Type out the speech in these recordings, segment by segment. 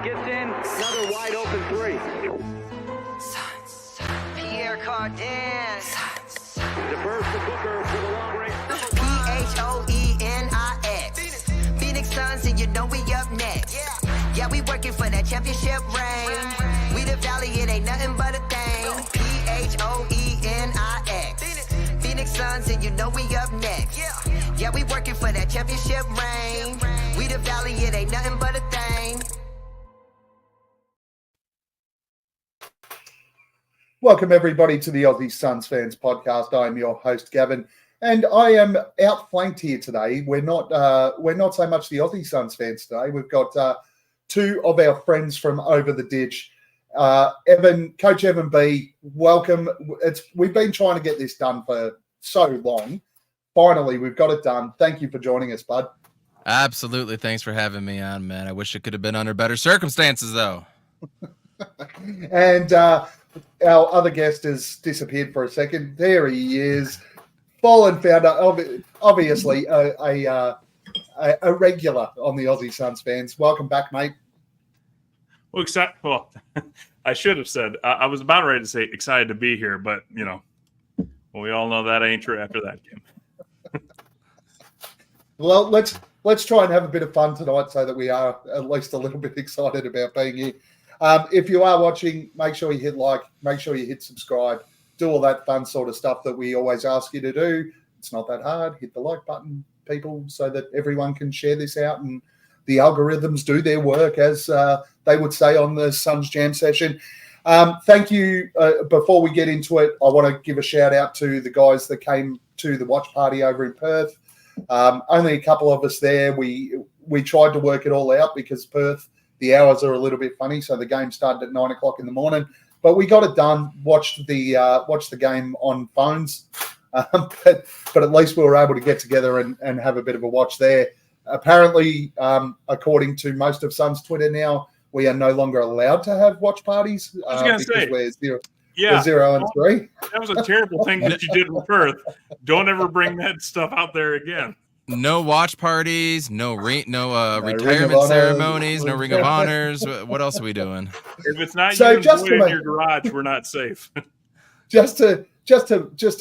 Gets in, another wide open three. Pierre Cardin. Defers to Booker for the long range. Phoenix. Phoenix Suns, and you know we up next. Yeah, we working for that championship ring. We the valley, it ain't nothing but a thing. Phoenix. Phoenix Suns, and you know we up next. Yeah, we working for that championship ring. We the valley, it ain't nothing but a thing. Welcome, everybody, to the Aussie Suns Fans podcast. I am your host, Gavin, and I am outflanked here today. We're not so much the Aussie Suns fans today. We've got two of our friends from over the ditch. Coach Evan B, welcome. We've been trying to get this done for so long. Finally, we've got it done. Thank you for joining us, bud. Absolutely. Thanks for having me on, man. I wish it could have been under better circumstances, though. And our other guest has disappeared for a second. There he is, fallen founder, obviously a regular on the Aussie Suns Fans. Welcome back, mate. Well, I should have said I was about ready to say excited to be here, but we all know that ain't true after that game. Well, let's try and have a bit of fun tonight, so that we are at least a little bit excited about being here. If you are watching, make sure you hit like, make sure you hit subscribe, do all that fun sort of stuff that we always ask you to do. It's not that hard. Hit the like button, people, so that everyone can share this out and the algorithms do their work, as they would say on the Suns Jam session. Thank you. Before we get into it, I want to give a shout out to the guys that came to the watch party over in Perth. Only a couple of us there. We tried to work it all out because Perth, the hours are a little bit funny, so the game started at 9 o'clock in the morning. But we got it done. Watched the game on phones, but at least we were able to get together and have a bit of a watch there. Apparently, according to most of Suns Twitter now, we are no longer allowed to have watch parties. I was going to say, we're 0-3. That was a terrible thing that you did with Perth. Don't ever bring that stuff out there again. No watch parties, no retirement ceremonies, no Ring of Honors. What else are we doing? If it's not you in your garage, we're not safe. Just to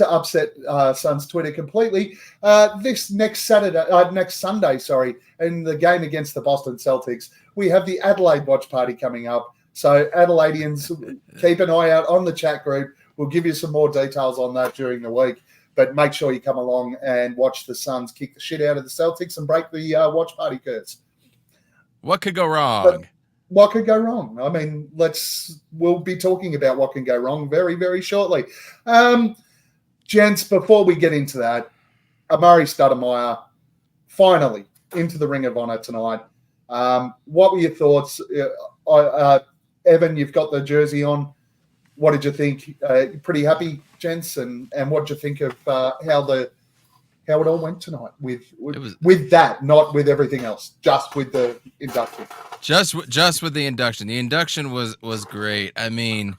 upset Suns Twitter completely, this next Sunday, in the game against the Boston Celtics, we have the Adelaide watch party coming up. So Adelaideans, keep an eye out on the chat group. We'll give you some more details on that during the week. But make sure you come along and watch the Suns kick the shit out of the Celtics and break the watch party curse. What could go wrong? What could go wrong? I mean, we'll be talking about what can go wrong very, very shortly. Gents, before we get into that, Amari Stoudemire finally into the Ring of Honor tonight. What were your thoughts? Evan, you've got the jersey on. What did you think? Pretty happy, gents, and what did you think of how it all went tonight with that, not with everything else, just with the induction? Just with the induction. The induction was great. I mean,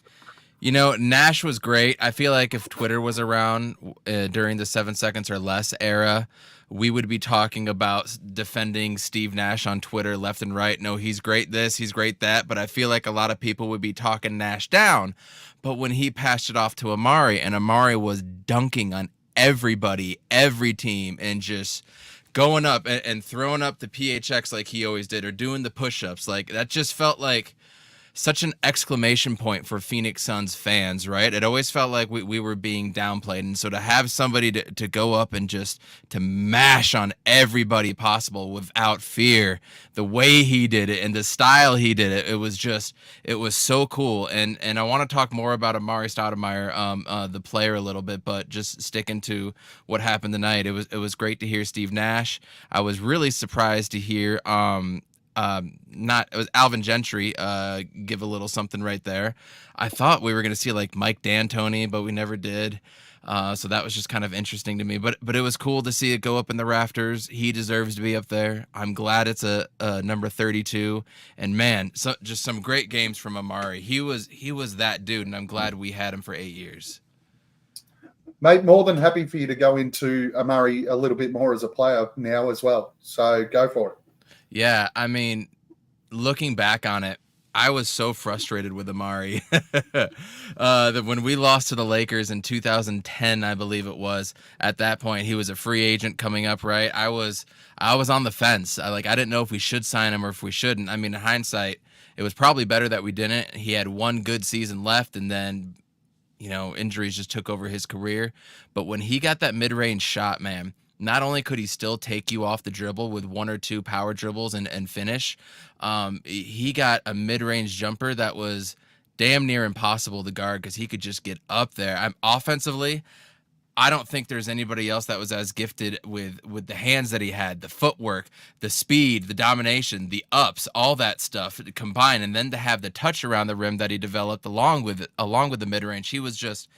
Nash was great. I feel like if Twitter was around during the 7 seconds or less era, we would be talking about defending Steve Nash on Twitter left and right. No, he's great this, he's great that. But I feel like a lot of people would be talking Nash down. But when he passed it off to Amari, and Amari was dunking on everybody, every team, and just going up and throwing up the PHX like he always did, or doing the push-ups, like that just felt like such an exclamation point for Phoenix Suns fans, right? It always felt like we were being downplayed. And so to have somebody to go up and just to mash on everybody possible without fear, the way he did it and the style he did it, it was so cool. And I want to talk more about Amari Stoudemire, the player, a little bit, but just sticking to what happened tonight. It was great to hear Steve Nash. I was really surprised to hear it was Alvin Gentry give a little something right there. I thought we were going to see like Mike D'Antoni, but we never did. So that was just kind of interesting to me. But it was cool to see it go up in the rafters. He deserves to be up there. I'm glad it's a number 32. And man, just some great games from Amari. He was that dude, and I'm glad we had him for 8 years. Mate, more than happy for you to go into Amari a little bit more as a player now as well. So go for it. Yeah, I mean, looking back on it, I was so frustrated with Amari that when we lost to the Lakers in 2010, I believe it was. At that point, he was a free agent coming up, right? I was on the fence. I didn't know if we should sign him or if we shouldn't. I mean, in hindsight, it was probably better that we didn't. He had one good season left, and then injuries just took over his career. But when he got that mid-range shot, man, not only could he still take you off the dribble with one or two power dribbles and finish, he got a mid-range jumper that was damn near impossible to guard because he could just get up there. Offensively, I don't think there's anybody else that was as gifted with the hands that he had, the footwork, the speed, the domination, the ups, all that stuff combined, and then to have the touch around the rim that he developed along with the mid-range. He was just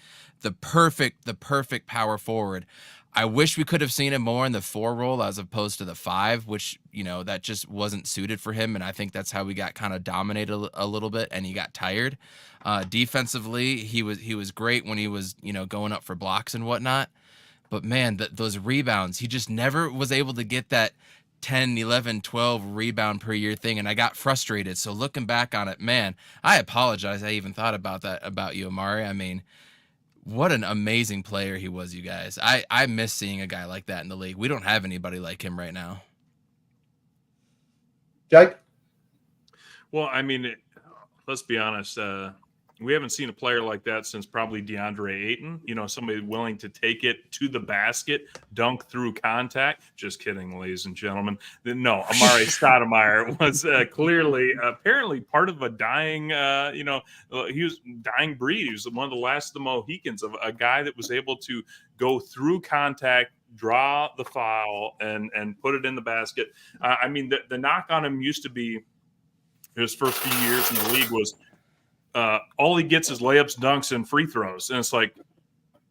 the perfect power forward. I wish we could have seen him more in the 4 role as opposed to the 5, which, that just wasn't suited for him. And I think that's how we got kind of dominated a little bit and he got tired. Defensively, he was great when he was, going up for blocks and whatnot. But man, those rebounds, he just never was able to get that 10, 11, 12 rebound per year thing. And I got frustrated. So looking back on it, man, I apologize. I even thought about that about you, Amari. I mean, what an amazing player he was, you guys. I miss seeing a guy like that in the league. We don't have anybody like him right now. Jake? Well, I mean, let's be honest. We haven't seen a player like that since probably DeAndre Ayton. Somebody willing to take it to the basket, dunk through contact. Just kidding, ladies and gentlemen. No, Amari Stoudemire was apparently part of a dying, he was dying breed. He was one of the last of the Mohicans, of a guy that was able to go through contact, draw the foul, and put it in the basket. I mean, the knock on him used to be his first few years in the league was, all he gets is layups, dunks, and free throws. And it's like,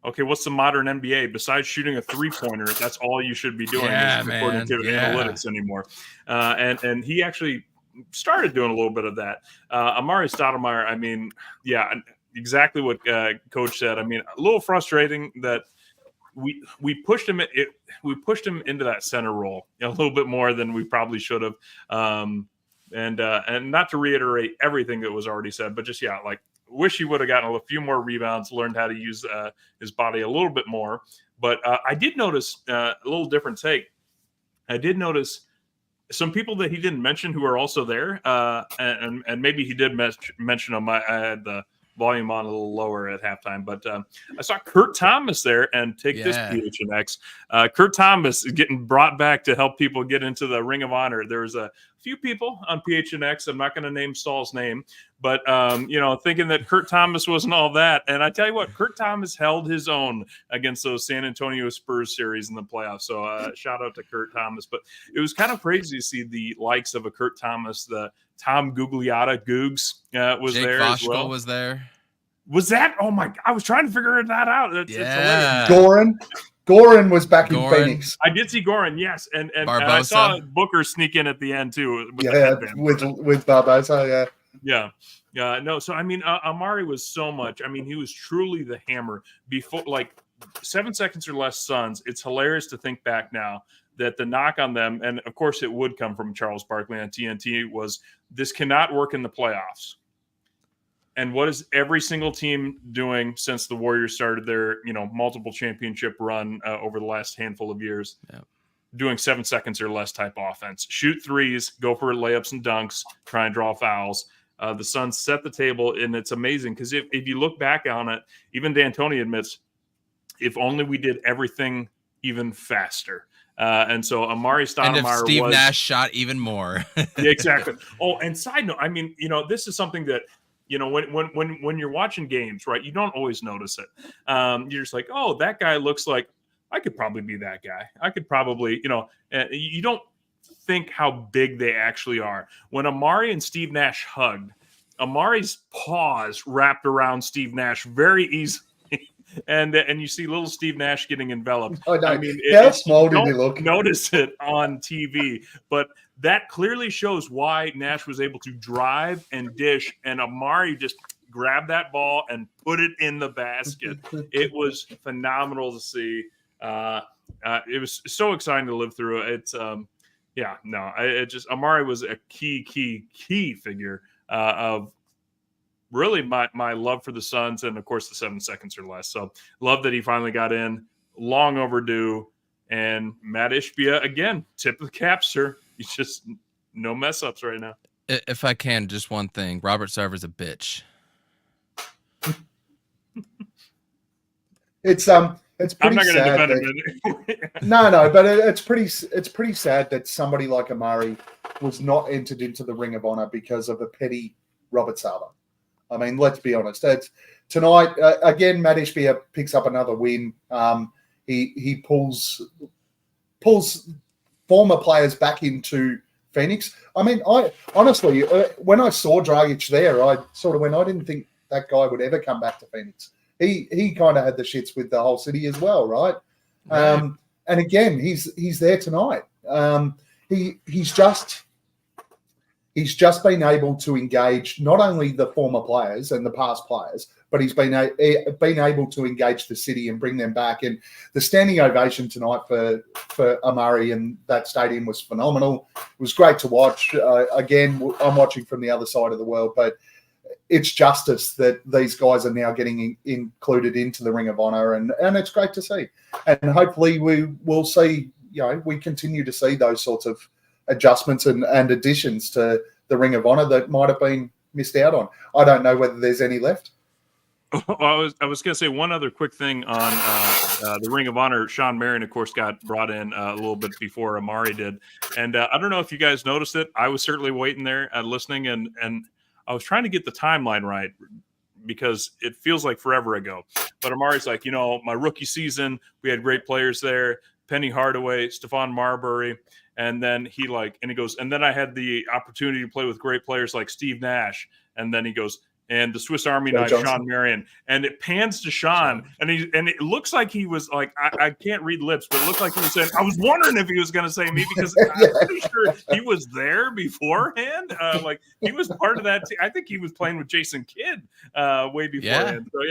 okay, what's the modern NBA? Besides shooting a three-pointer, that's all you should be doing, according to analytics anymore. And he actually started doing a little bit of that. Amari Stoudemire, I mean, yeah, exactly what Coach said. I mean, a little frustrating that we pushed him into that center role a little bit more than we probably should have. And not to reiterate everything that was already said, but just, wish he would have gotten a few more rebounds, learned how to use his body a little bit more. But I did notice a little different take. I did notice some people that he didn't mention who are also there. And maybe he did mention them. I had the volume on a little lower at halftime, but I saw Kurt Thomas there, and take this, PHNX. Kurt Thomas is getting brought back to help people get into the Ring of Honor. There was a few people on PHNX, I'm not going to name Saul's name, but thinking that Kurt Thomas wasn't all that. And I tell you what, Kurt Thomas held his own against those San Antonio Spurs series in the playoffs. So shout out to Kurt Thomas. But it was kind of crazy to see the likes of a Kurt Thomas, the Tom Gugliotta Googs was Jake there Foshko as well. Was there. Was that? Oh my! I was trying to figure that out. It's Goran was back in Phoenix. I did see Goran, yes, and I saw Booker sneak in at the end too. With Barbosa, yeah. No, so I mean, Amari was so much. I mean, he was truly the hammer. Before, 7 seconds or less Suns. It's hilarious to think back now that the knock on them, and of course it would come from Charles Barkley on TNT, was this cannot work in the playoffs. And what is every single team doing since the Warriors started their, multiple championship run over the last handful of years? Yeah. Doing 7 seconds or less type offense. Shoot threes, go for layups and dunks, try and draw fouls. The Suns set the table, and it's amazing because if you look back on it, even D'Antoni admits, if only we did everything even faster. And so Amari Stoudemire, and if Steve Nash shot even more. Yeah, exactly. Oh, and side note, I mean, this is something that, when you're watching games, right, you don't always notice it. You're just like, oh, that guy looks like I could probably be that guy. I could probably, you don't think how big they actually are. When Amari and Steve Nash hugged, Amari's paws wrapped around Steve Nash very easily. And you see little Steve Nash getting enveloped. Oh, no. I mean, how small did he look? Notice it on TV, but that clearly shows why Nash was able to drive and dish, and Amari just grabbed that ball and put it in the basket. It was phenomenal to see. It was so exciting to live through. It's Amari was a key figure of really my love for the Suns, and of course the 7 seconds or less. So love that he finally got in. Long overdue. And Matt Ishbia, again, tip of the cap, sir. He's just no mess ups right now. If I can, just one thing. Robert Sarver's a bitch. It's I'm pretty not going to sad. defend him. No, but it's pretty sad that somebody like Amari was not entered into the Ring of Honor because of a petty Robert Sarver. I mean, let's be honest. It's tonight again. Matt Ishbia picks up another win. He pulls former players back into Phoenix. I mean, I honestly, when I saw Dragic there, I sort of went, I didn't think that guy would ever come back to Phoenix. He kind of had the shits with the whole city as well, right? And again, he's there tonight. He's just been able to engage not only the former players and the past players, but he's been able to engage the city and bring them back. And the standing ovation tonight for Amari and that stadium was phenomenal. It was great to watch. Again, I'm watching from the other side of the world, but it's justice that these guys are now getting included into the Ring of Honor, and it's great to see. And hopefully we will see, we continue to see those sorts of adjustments and additions to the Ring of Honor that might have been missed out on. I don't know whether there's any left. I was going to say one other quick thing on the Ring of Honor. Sean Marion, of course, got brought in a little bit before Amari did. And I don't know if you guys noticed it. I was certainly waiting there and listening, and I was trying to get the timeline right because it feels like forever ago. But Amari's like, my rookie season, we had great players there. Penny Hardaway, Stephon Marbury. And then he goes, and then I had the opportunity to play with great players like Steve Nash. And then he goes, and the Swiss Army knife, Sean Marion. And it pans to Sean, and it looks like he was like, I can't read lips, but it looked like he was saying, I was wondering if he was going to say me, because I'm pretty sure he was there beforehand. He was part of that team. I think he was playing with Jason Kidd way beforehand. So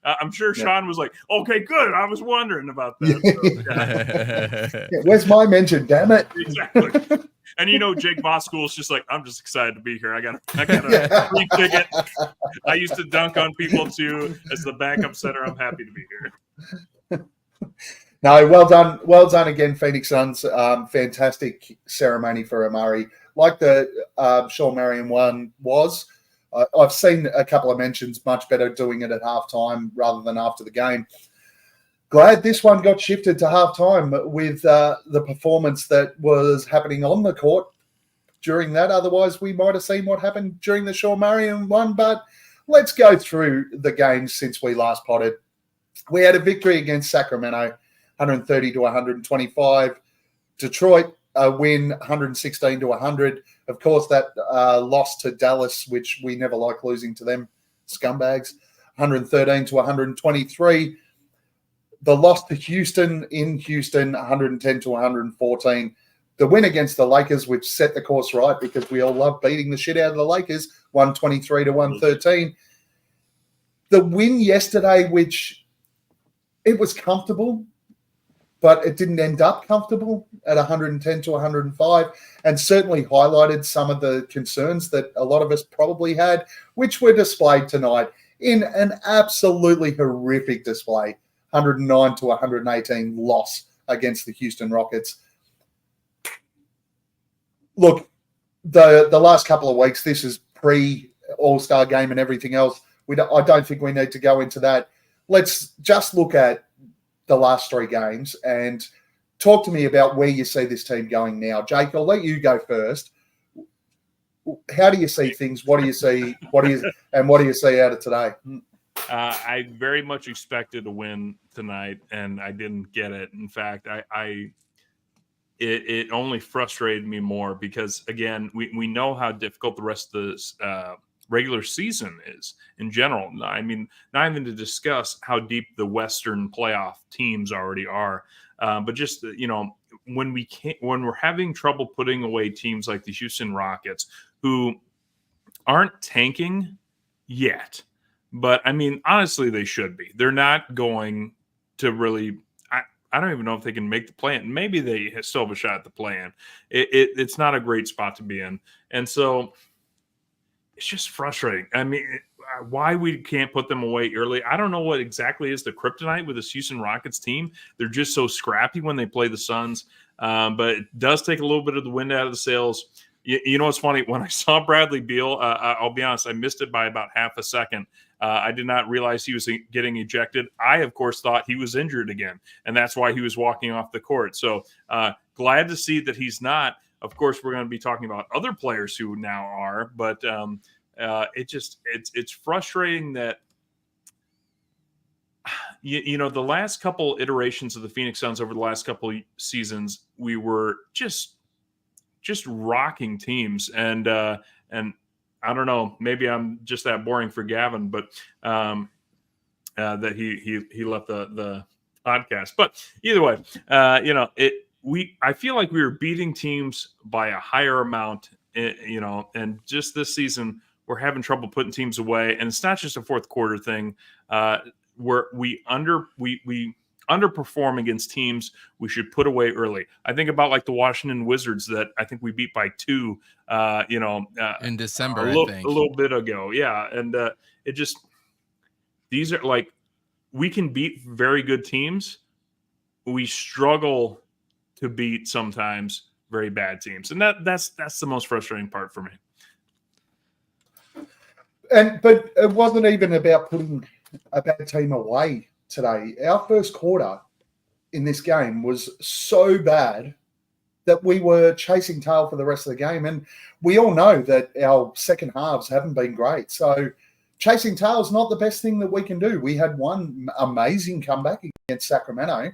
I'm sure Sean was like, okay, good. I was wondering about that. So, where's my mention? Damn it! Exactly. And Jake Voskuil's just like, I'm just excited to be here. I got a free ticket. I used to dunk on people too. As the backup center, I'm happy to be here. No, well done again, Phoenix Suns. Fantastic ceremony for Amari, like the Sean Marion one was. I've seen a couple of mentions much better doing it at halftime rather than after the game. Glad this one got shifted to halftime with the performance that was happening on the court during that. Otherwise, we might have seen what happened during the Sean Marion one. But let's go through the games since we last potted. We had a victory against Sacramento, 130 to 125. Detroit, a win, 116 to 100. Of course, that loss to Dallas, which we never like losing to them, scumbags, 113 to 123. The loss to Houston in Houston, 110 to 114. The win against the Lakers, which set the course right because we all love beating the shit out of the Lakers, 123 to 113. The win yesterday, which it was comfortable, but it didn't end up comfortable at 110 to 105, and certainly highlighted some of the concerns that a lot of us probably had, which were displayed tonight in an absolutely horrific display. 109 to 118 loss against the Houston Rockets. Look, the last couple of weeks, this is pre-All-Star game and everything else. I don't think we need to go into that. Let's just look at the last three games and talk to me about where you see this team going now. Jake, I'll let you go first. How do you see things? What do you see? What do you see out of today? I very much expected a win tonight, and I didn't get it. In fact, it only frustrated me more because, again, we know how difficult the rest of the regular season is in general. I mean, not even to discuss how deep the Western playoff teams already are, but just when we're having trouble putting away teams like the Houston Rockets, who aren't tanking yet. But, I mean, honestly, they should be. They're not going to really – I don't even know if they can make the play-in. Maybe they still have a shot at the play-in. It's not a great spot to be in. And so it's just frustrating. I mean, why we can't put them away early? I don't know what exactly is the kryptonite with this Houston Rockets team. They're just so scrappy when they play the Suns, but it does take a little bit of the wind out of the sails. You know what's funny? When I saw Bradley Beal, I'll be honest, I missed it by about half a second. I did not realize he was getting ejected. I, of course, thought he was injured again, and that's why he was walking off the court. So glad to see that he's not. Of course, we're going to be talking about other players who now are, but it's frustrating that you know, the last couple iterations of the Phoenix Suns over the last couple seasons, we were just rocking teams, and I don't know, maybe I'm just that boring for Gavin, but that he left the podcast. But either way, you know, I feel like we were beating teams by a higher amount, you know, and just this season we're having trouble putting teams away, and it's not just a fourth quarter thing. Where we underperform against teams we should put away early. I think about like the Washington Wizards that I think we beat by 2, you know, in December, a little bit ago. Yeah. And it just, these are like, we can beat very good teams. We struggle to beat sometimes very bad teams. And that's the most frustrating part for me. But it wasn't even about putting a bad team away today. Our first quarter in this game was so bad that we were chasing tail for the rest of the game. And we all know that our second halves haven't been great. So chasing tail is not the best thing that we can do. We had one amazing comeback against Sacramento,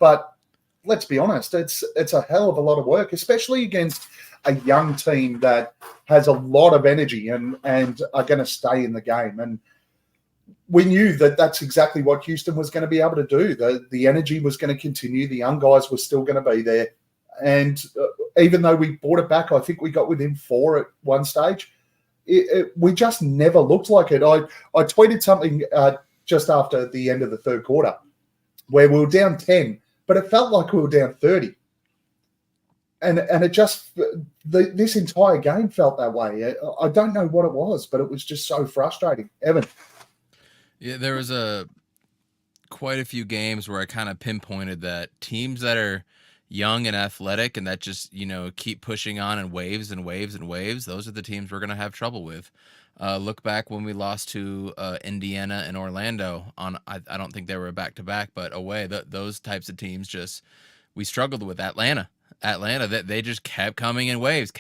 but let's be honest, it's a hell of a lot of work, especially against a young team that has a lot of energy and are going to stay in the game. And we knew that that's exactly what Houston was going to be able to do. The energy was going to continue. The young guys were still going to be there. And even though we brought it back, I think we got within 4 at one stage. We just never looked like it. I tweeted something just after the end of the third quarter where we were down 10, but it felt like we were down 30. And it just, this entire game felt that way. I don't know what it was, but it was just so frustrating. Evan. Yeah, there was quite a few games where I kind of pinpointed that teams that are young and athletic and that just, you know, keep pushing on in waves and waves and waves, those are the teams we're going to have trouble with. Look back when we lost to Indiana and Orlando on, I don't think they were a back-to-back, but away. Those types of teams we struggled with. Atlanta, that they just kept coming in waves,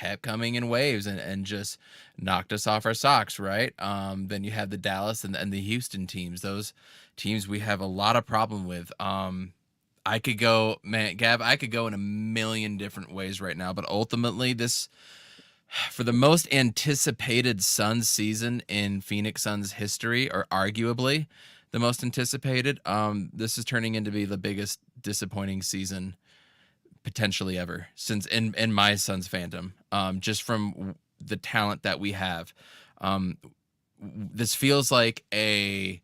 and just knocked us off our socks, right? Then you have the Dallas and the Houston teams. Those teams we have a lot of problem with. I could go, man, Gav, I could go in a million different ways right now, but ultimately this, for the most anticipated Suns season in Phoenix Suns history, or arguably the most anticipated, this is turning into be the biggest disappointing season potentially ever since in my Suns fandom, just from the talent that we have. This feels like a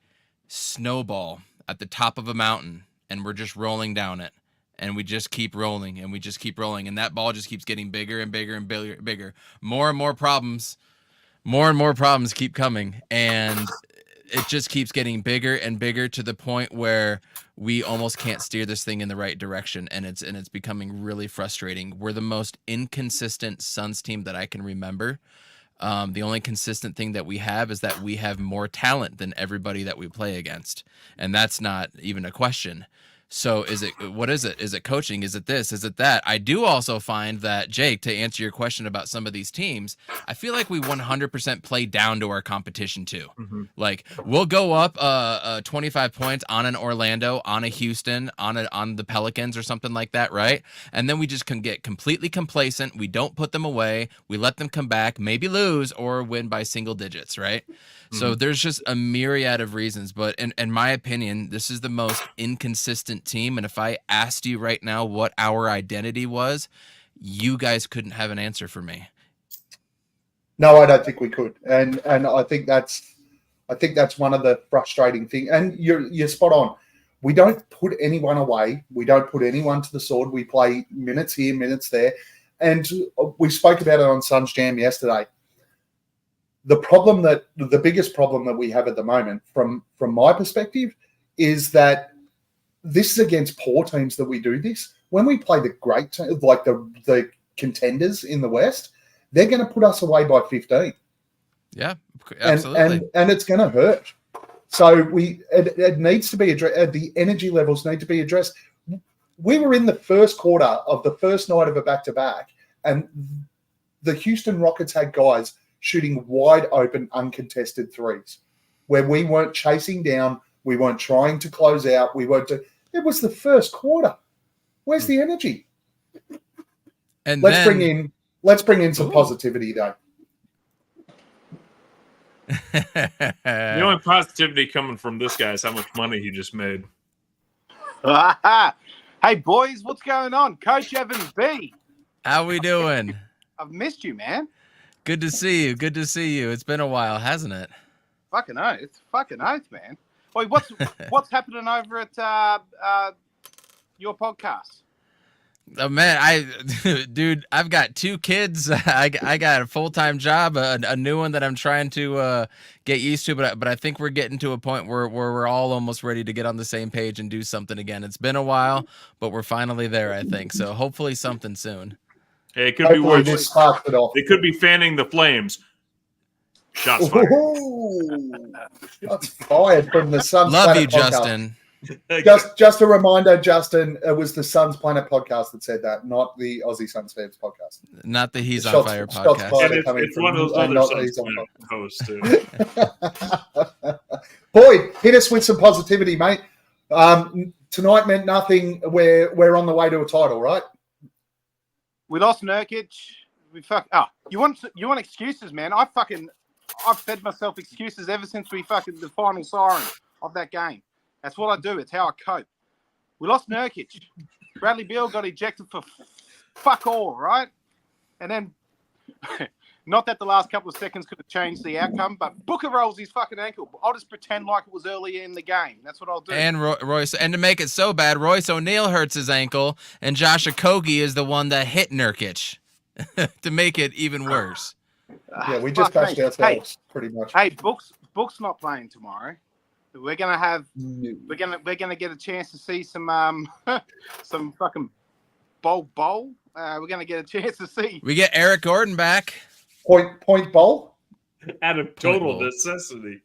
snowball at the top of a mountain, and we're just rolling down it, and we just keep rolling, and we just keep rolling, and that ball just keeps getting bigger and bigger and bigger. More and more problems keep coming, and it just keeps getting bigger and bigger to the point where we almost can't steer this thing in the right direction, and it's becoming really frustrating. We're the most inconsistent Suns team that I can remember. The only consistent thing that we have is that we have more talent than everybody that we play against, and that's not even a question. So what is it? Is it coaching? Is it this? Is it that? I do also find that, Jake, to answer your question about some of these teams, I feel like we 100% play down to our competition too. Mm-hmm. Like we'll go up 25 points on an Orlando, on a Houston, on the Pelicans or something like that, right? And then we just can get completely complacent. We don't put them away. We let them come back, maybe lose or win by single digits, right? Mm-hmm. So there's just a myriad of reasons, but in my opinion, this is the most inconsistent team. And if I asked you right now what our identity was, you guys couldn't have an answer for me. No, I don't think we could. And I think that's one of the frustrating things. And you're spot on. We don't put anyone away. We don't put anyone to the sword. We play minutes here, minutes there. And we spoke about it on Suns Jam yesterday. the biggest problem that we have at the moment, from my perspective, is that this is against poor teams that we do this. When we play the great teams, like the contenders in the West, they're going to put us away by 15. Yeah, absolutely. And it's going to hurt. So it needs to be addressed. The energy levels need to be addressed. We were in the first quarter of the first night of a back-to-back, and the Houston Rockets had guys shooting wide open, uncontested threes, where we weren't chasing down, we weren't trying to close out, it was the first quarter. Where's the energy? And let's bring in some positivity, though. The only positivity coming from this guy is how much money he just made. Hey, boys, what's going on? Coach Evan B. How we doing? I've missed you, man. Good to see you. Good to see you. It's been a while, hasn't it? Fucking oath. It's fucking oath, man. Wait, what's happening over at your podcast? Oh man, dude, I've got 2 kids. I got a full-time job, a new one that I'm trying to get used to, but I think we're getting to a point where we're all almost ready to get on the same page and do something again. It's been a while, but we're finally there, I think. So hopefully something soon. Hey, it could be worse. This sparked it off. They could be fanning the flames. Shots fired. That's fired from the Suns Love Planet you, podcast. Justin. Just a reminder, Justin, it was the Suns Planet podcast that said that, not the Aussie Suns Fans podcast. Not the He's on Shots- Fire shots podcast. fired. And it's one of those other not Suns these on Planet hosts, too. Boyd, hit us with some positivity, mate. Tonight meant nothing. We're on the way to a title, right? We lost Nurkic. You want excuses, man? I've fed myself excuses ever since the final siren of that game. That's what I do. It's how I cope. We lost Nurkic. Bradley Beal got ejected for fuck all, right? And then, not that the last couple of seconds could have changed the outcome, but Booker rolls his fucking ankle. I'll just pretend like it was earlier in the game. That's what I'll do. And Royce, and to make it so bad, Royce O'Neal hurts his ankle, and Josh Okogie is the one that hit Nurkic to make it even worse. Yeah, we just bashed ourselves pretty much. Hey, Book's not playing tomorrow. We're gonna get a chance to see some some fucking bowl. We're gonna get a chance to see. We get Eric Gordon back. Point bowl. Out of total necessity.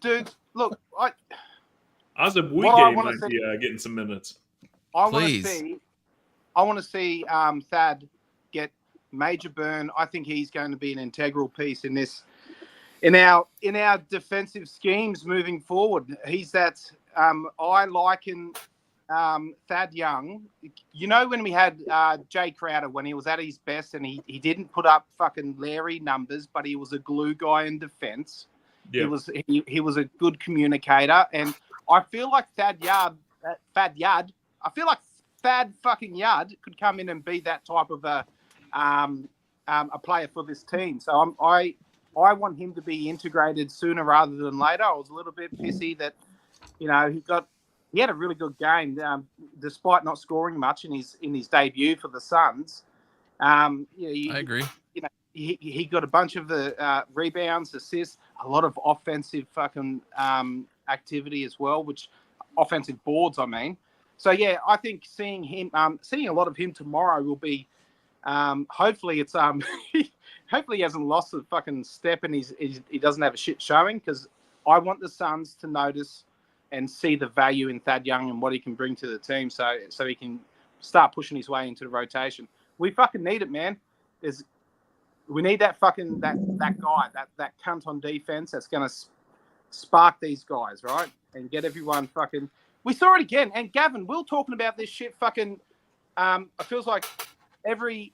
Dude, look, Azab What Wige might be getting some minutes. I want to see Thad get major burn. I think he's going to be an integral piece in this, in our defensive schemes moving forward. He's that. I liken Thad Young. You know, when we had Jay Crowder, when he was at his best and he didn't put up fucking Larry numbers, but he was a glue guy in defense. Yeah. He was a good communicator, and I feel like Thad fucking Yard could come in and be that type of a player for this team. So I want him to be integrated sooner rather than later. I was a little bit pissy that, you know, he had a really good game despite not scoring much in his debut for the Suns. I agree. You know, he got a bunch of the rebounds, assists, a lot of offensive fucking activity as well, which offensive boards, I mean. So yeah, I think seeing a lot of him tomorrow will be. Hopefully it's hopefully he hasn't lost the fucking step and he doesn't have a shit showing, because I want the Suns to notice and see the value in Thad Young and what he can bring to the team, so he can start pushing his way into the rotation. We fucking need it, man. We need that fucking that guy, that cunt on defense that's gonna spark these guys, right, and get everyone fucking. We saw it again, and Gavin, we're talking about this shit fucking. It feels like every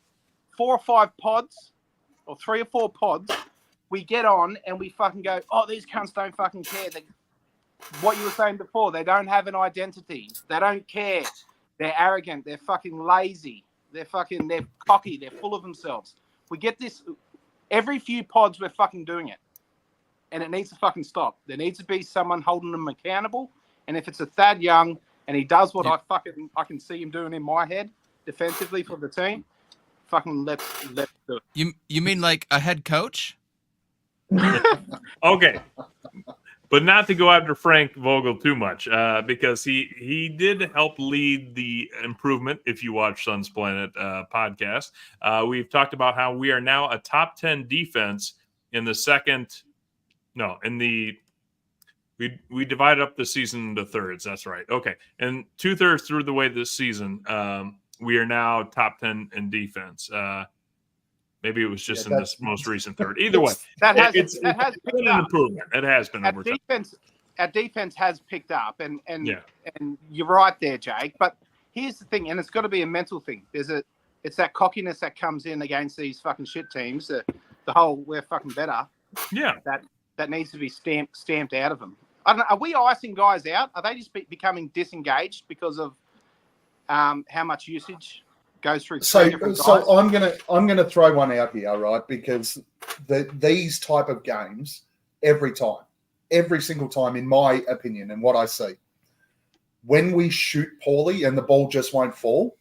4 or 5 pods, or 3 or 4 pods, we get on and we fucking go, oh, these cunts don't fucking care. What you were saying before, they don't have an identity. They don't care. They're arrogant. They're fucking lazy. They're cocky. They're full of themselves. We get this every few pods. We're fucking doing it, and it needs to fucking stop. There needs to be someone holding them accountable. And if it's a Thad Young and he does what I can see him doing in my head defensively for the team, fucking let's do it. You mean like a head coach? Okay. But not to go after Frank Vogel too much, because he did help lead the improvement. If you watch Suns Planet podcast, we've talked about how we are now a top 10 defense in the second. No, in the we divided up the season into thirds. That's right. Okay, and 2/3 through the way this season, we are now top 10 in defense. Maybe it was just in this most recent third. Either way, it's been an improvement. It has been over time. Our defense has picked up, and you're right there, Jake. But here's the thing, and it's got to be a mental thing. It's that cockiness that comes in against these fucking shit teams. The whole we're fucking better. Yeah, that needs to be stamped out of them. I don't know. Are we icing guys out? Are they just becoming disengaged because of how much usage goes through? So I'm gonna throw one out here, right? Because these type of games, every single time, in my opinion, and what I see, when we shoot poorly and the ball just won't fall,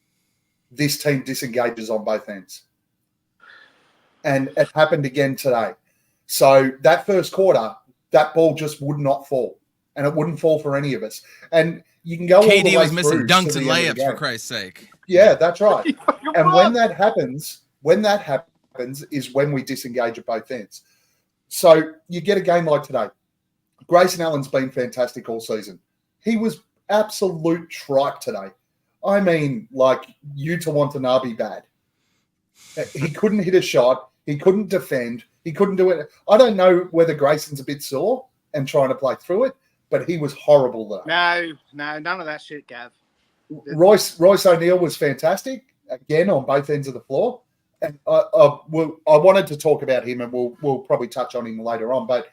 this team disengages on both ends, and it happened again today. So that first quarter, that ball just would not fall, and it wouldn't fall for any of us. And you can go. KD all the way was missing through dunks to and the end of the layups for game. Christ's sake. Yeah, that's right. You're And right. when that happens is when we disengage at both ends. So you get a game like today. Grayson Allen's been fantastic all season. He was absolute tripe today. I mean, like Yuta Watanabe bad. He couldn't hit a shot. He couldn't defend. He couldn't do it. I don't know whether Grayson's a bit sore and trying to play through it, but he was horrible though. No, none of that shit, Gav. Royce O'Neal was fantastic again on both ends of the floor, and I wanted to talk about him, and we'll probably touch on him later on. But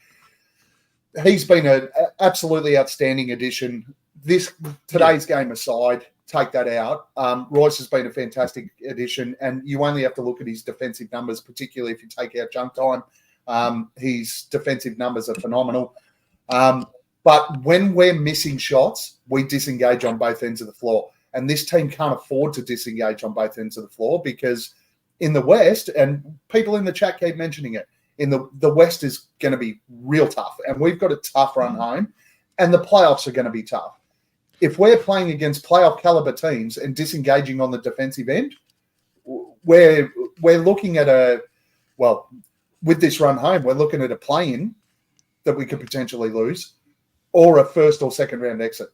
he's been an absolutely outstanding addition. Today's game aside, take that out. Royce has been a fantastic addition, and you only have to look at his defensive numbers, particularly if you take out junk time. His defensive numbers are phenomenal. But when we're missing shots, we disengage on both ends of the floor. And this team can't afford to disengage on both ends of the floor because in the West, and people in the chat keep mentioning it, in the West is going to be real tough. And we've got a tough run home. And the playoffs are going to be tough. If we're playing against playoff caliber teams and disengaging on the defensive end, we're looking at with this run home, we're looking at a play-in that we could potentially lose, or a first or second round exit.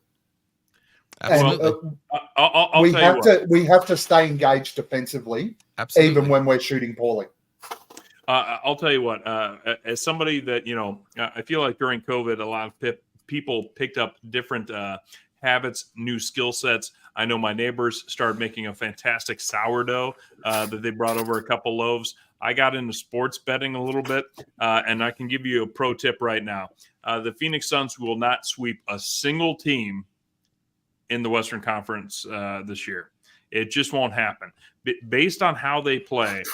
Absolutely. I'll we tell you what. We have to stay engaged defensively, Absolutely. even when we're shooting poorly. I'll tell you what. As somebody that I feel like during COVID, a lot of people picked up different habits, new skill sets. I know my neighbors started making a fantastic sourdough that they brought over a couple loaves. I got into sports betting a little bit, and I can give you a pro tip right now. The Phoenix Suns will not sweep a single team in the Western Conference this year. It just won't happen. Based on how they play,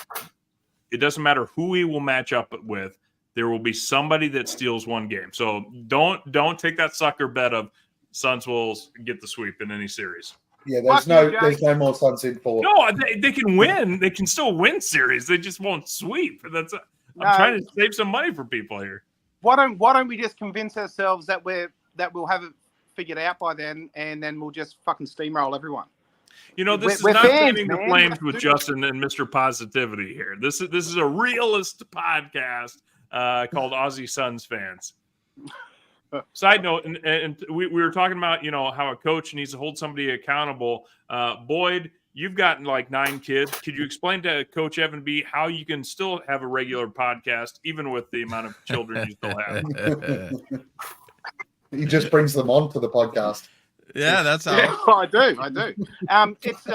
it doesn't matter who we will match up with. There will be somebody that steals one game. So don't take that sucker bet of Suns will get the sweep in any series. Yeah, there's no more Suns in for. No, they can win. They can still win series. They just won't sweep. I'm trying to save some money for people here. Why don't we just convince ourselves that we'll have it figured out by then, and then we'll just fucking steamroll everyone? This is not fanning the flames with Justin and Mr. Positivity here. This is a realist podcast called Aussie Suns Fans. Side note, and we were talking about how a coach needs to hold somebody accountable. Boyd, you've gotten like 9 kids. Could you explain to Coach Evan B how you can still have a regular podcast even with the amount of children you still have? He just brings them on to the podcast. Yeah, that's how. Yeah, I do. It's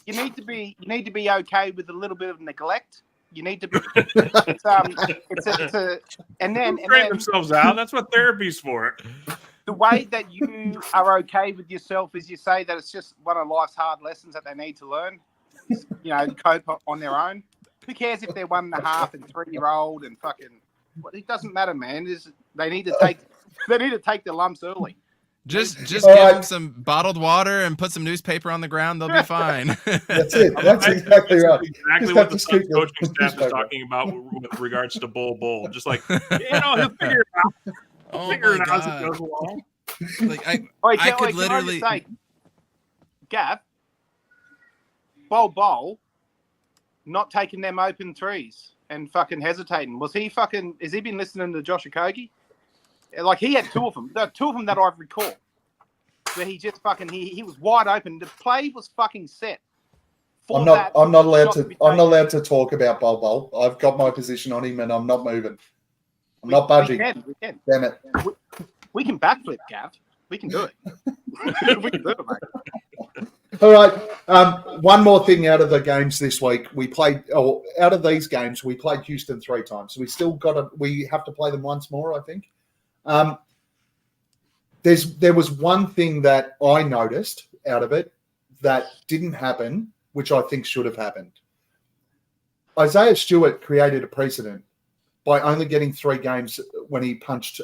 you need to be okay with a little bit of neglect. You need to be. And then themselves out. That's what therapy's for. The way that you are okay with yourself is you say that it's just one of life's hard lessons that they need to learn. Cope on their own. Who cares if they're 1.5 and 3-year-old and fucking? It doesn't matter, man. They need to take the lumps early. Just All give right. them some bottled water and put some newspaper on the ground. They'll be fine. That's it. That's exactly right. Exactly Just what have the to Suns scoop the coaching staff is newspaper. talking about with regards to Bull. Just like, he'll figure it out. Oh Figure my it out as it god! goes along. Like I Can could I literally. just say, Gav, Bol, not taking them open threes and fucking hesitating. Has he been listening to Josh Okogie? Like, he had two of them. There are two of them that I recall. Where he just he was wide open. The play was fucking set. I'm not allowed to talk about Bol. I've got my position on him and I'm not moving. I'm not budging. We can. Damn it. We can backflip, Gav. We can do it. We can do it, mate. All right. One more thing out of the games this week. Out of these games, we played Houston 3 times. So we have to play them once more, I think. There was one thing that I noticed out of it that didn't happen, which I think should have happened. Isaiah Stewart created a precedent by only getting 3 games when he punched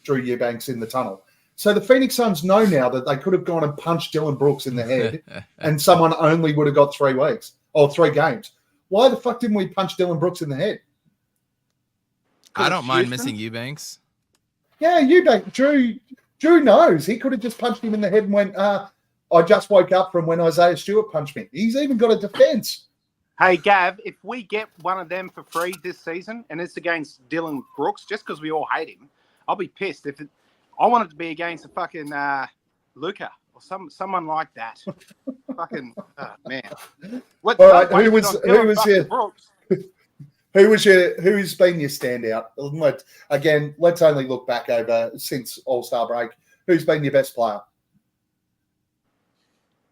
Drew Eubanks in the tunnel. So the Phoenix Suns know now that they could have gone and punched Dylan Brooks in the head and someone only would have got 3 weeks or 3 games. Why the fuck didn't we punch Dylan Brooks in the head? I don't mind missing Eubanks. Yeah, Eubanks. Drew knows. He could have just punched him in the head and went, I just woke up from when Isaiah Stewart punched me. He's even got a defense. Hey, Gav, if we get one of them for free this season and it's against Dylan Brooks, just because we all hate him, I'll be pissed. I want it to be against a fucking Luca or someone like that. Fucking, man. All right, who's been your standout? Let's only look back over since All-Star break. Who's been your best player?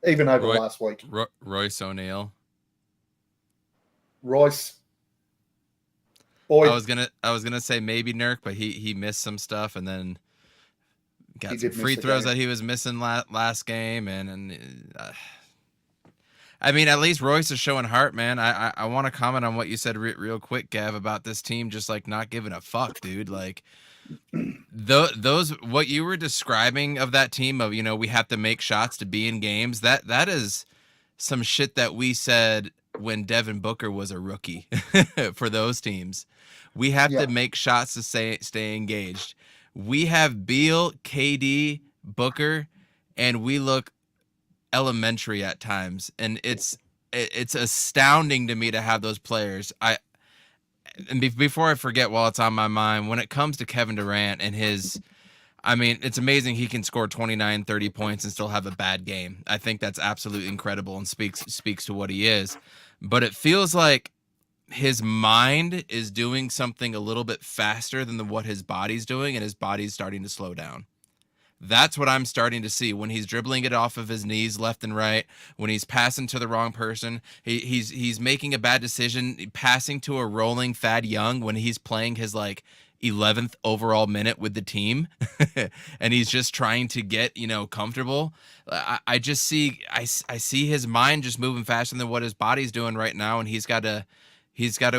Even over last week. Royce O'Neal. Royce. Boy. I was gonna say maybe Nurk, but he missed some stuff and then got some free throws that he was missing last game and I mean, at least Royce is showing heart, man. I want to comment on what you said real quick, Gav, about this team just like not giving a fuck, dude. Like those what you were describing of that team of, we have to make shots to be in games. That is some shit that we said when Devin Booker was a rookie for those teams. We have to make shots to stay engaged. We have Beal, KD, Booker, and we look elementary at times, and it's astounding to me to have those players. Before I forget, while it's on my mind, when it comes to Kevin Durant and it's amazing he can score 29, 30 points and still have a bad game. I think that's absolutely incredible and speaks to what he is. But it feels like his mind is doing something a little bit faster than what his body's doing, and his body's starting to slow down. That's what I'm starting to see when he's dribbling it off of his knees left and right, when he's passing to the wrong person. He's making a bad decision, passing to a rolling Thad Young when he's playing his 11th overall minute with the team and he's just trying to get, comfortable. I just see his mind just moving faster than what his body's doing right now. And he's got to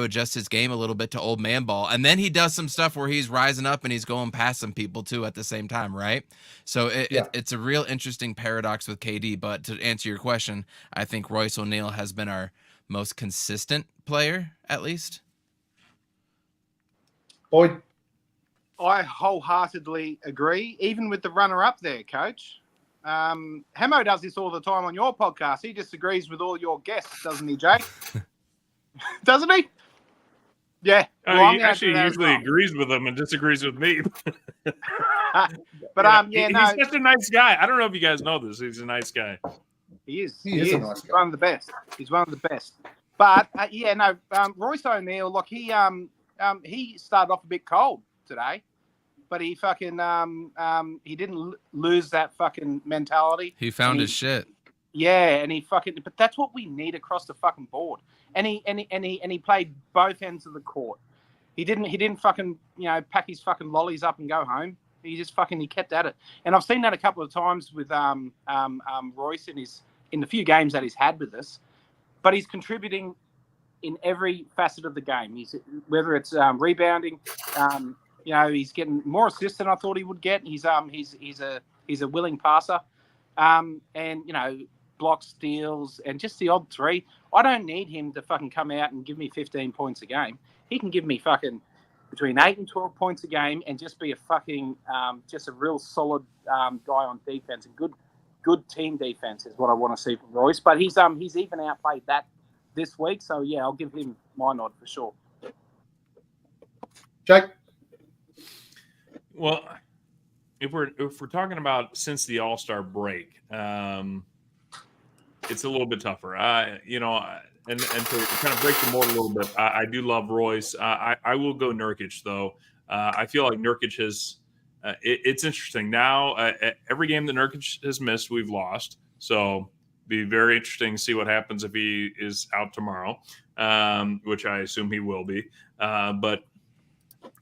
adjust his game a little bit to old man ball. And then he does some stuff where he's rising up and he's going past some people too at the same time. Right. So it's a real interesting paradox with KD, but to answer your question, I think Royce O'Neal has been our most consistent player, at least. Boyd. I wholeheartedly agree, even with the runner-up there, Coach. Hemo does this all the time on your podcast. He disagrees with all your guests, doesn't he, Jake? Doesn't he? Yeah. Well, he actually usually agrees with them and disagrees with me. But he's such a nice guy. I don't know if you guys know this. He's a nice guy. He is. He is a nice guy. He's one of the best. He's one of the best. But Royce O'Neal, he started off a bit cold today, but he fucking he didn't lose that fucking mentality. He found his shit. Yeah, and but that's what we need across the fucking board. And he played both ends of the court. He didn't fucking pack his fucking lollies up and go home. He just he kept at it. And I've seen that a couple of times with Royce in the few games that he's had with us. But he's contributing in every facet of the game. Whether it's rebounding, he's getting more assists than I thought he would get. He's He's a willing passer. And, blocks, steals, and just the odd three. I don't need him to fucking come out and give me 15 points a game. He can give me fucking between 8 and 12 points a game and just be a fucking, just a real solid guy on defense. And good team defense is what I want to see from Royce. But he's even outplayed that this week. So, yeah, I'll give him my nod for sure. Jake? Well, if we're talking about since the All-Star break, it's a little bit tougher. And to kind of break the mold a little bit, I do love Royce. I will go Nurkic though. I feel like Nurkic has. It's interesting now. Every game that Nurkic has missed, we've lost. So be very interesting to see what happens if he is out tomorrow, which I assume he will be. But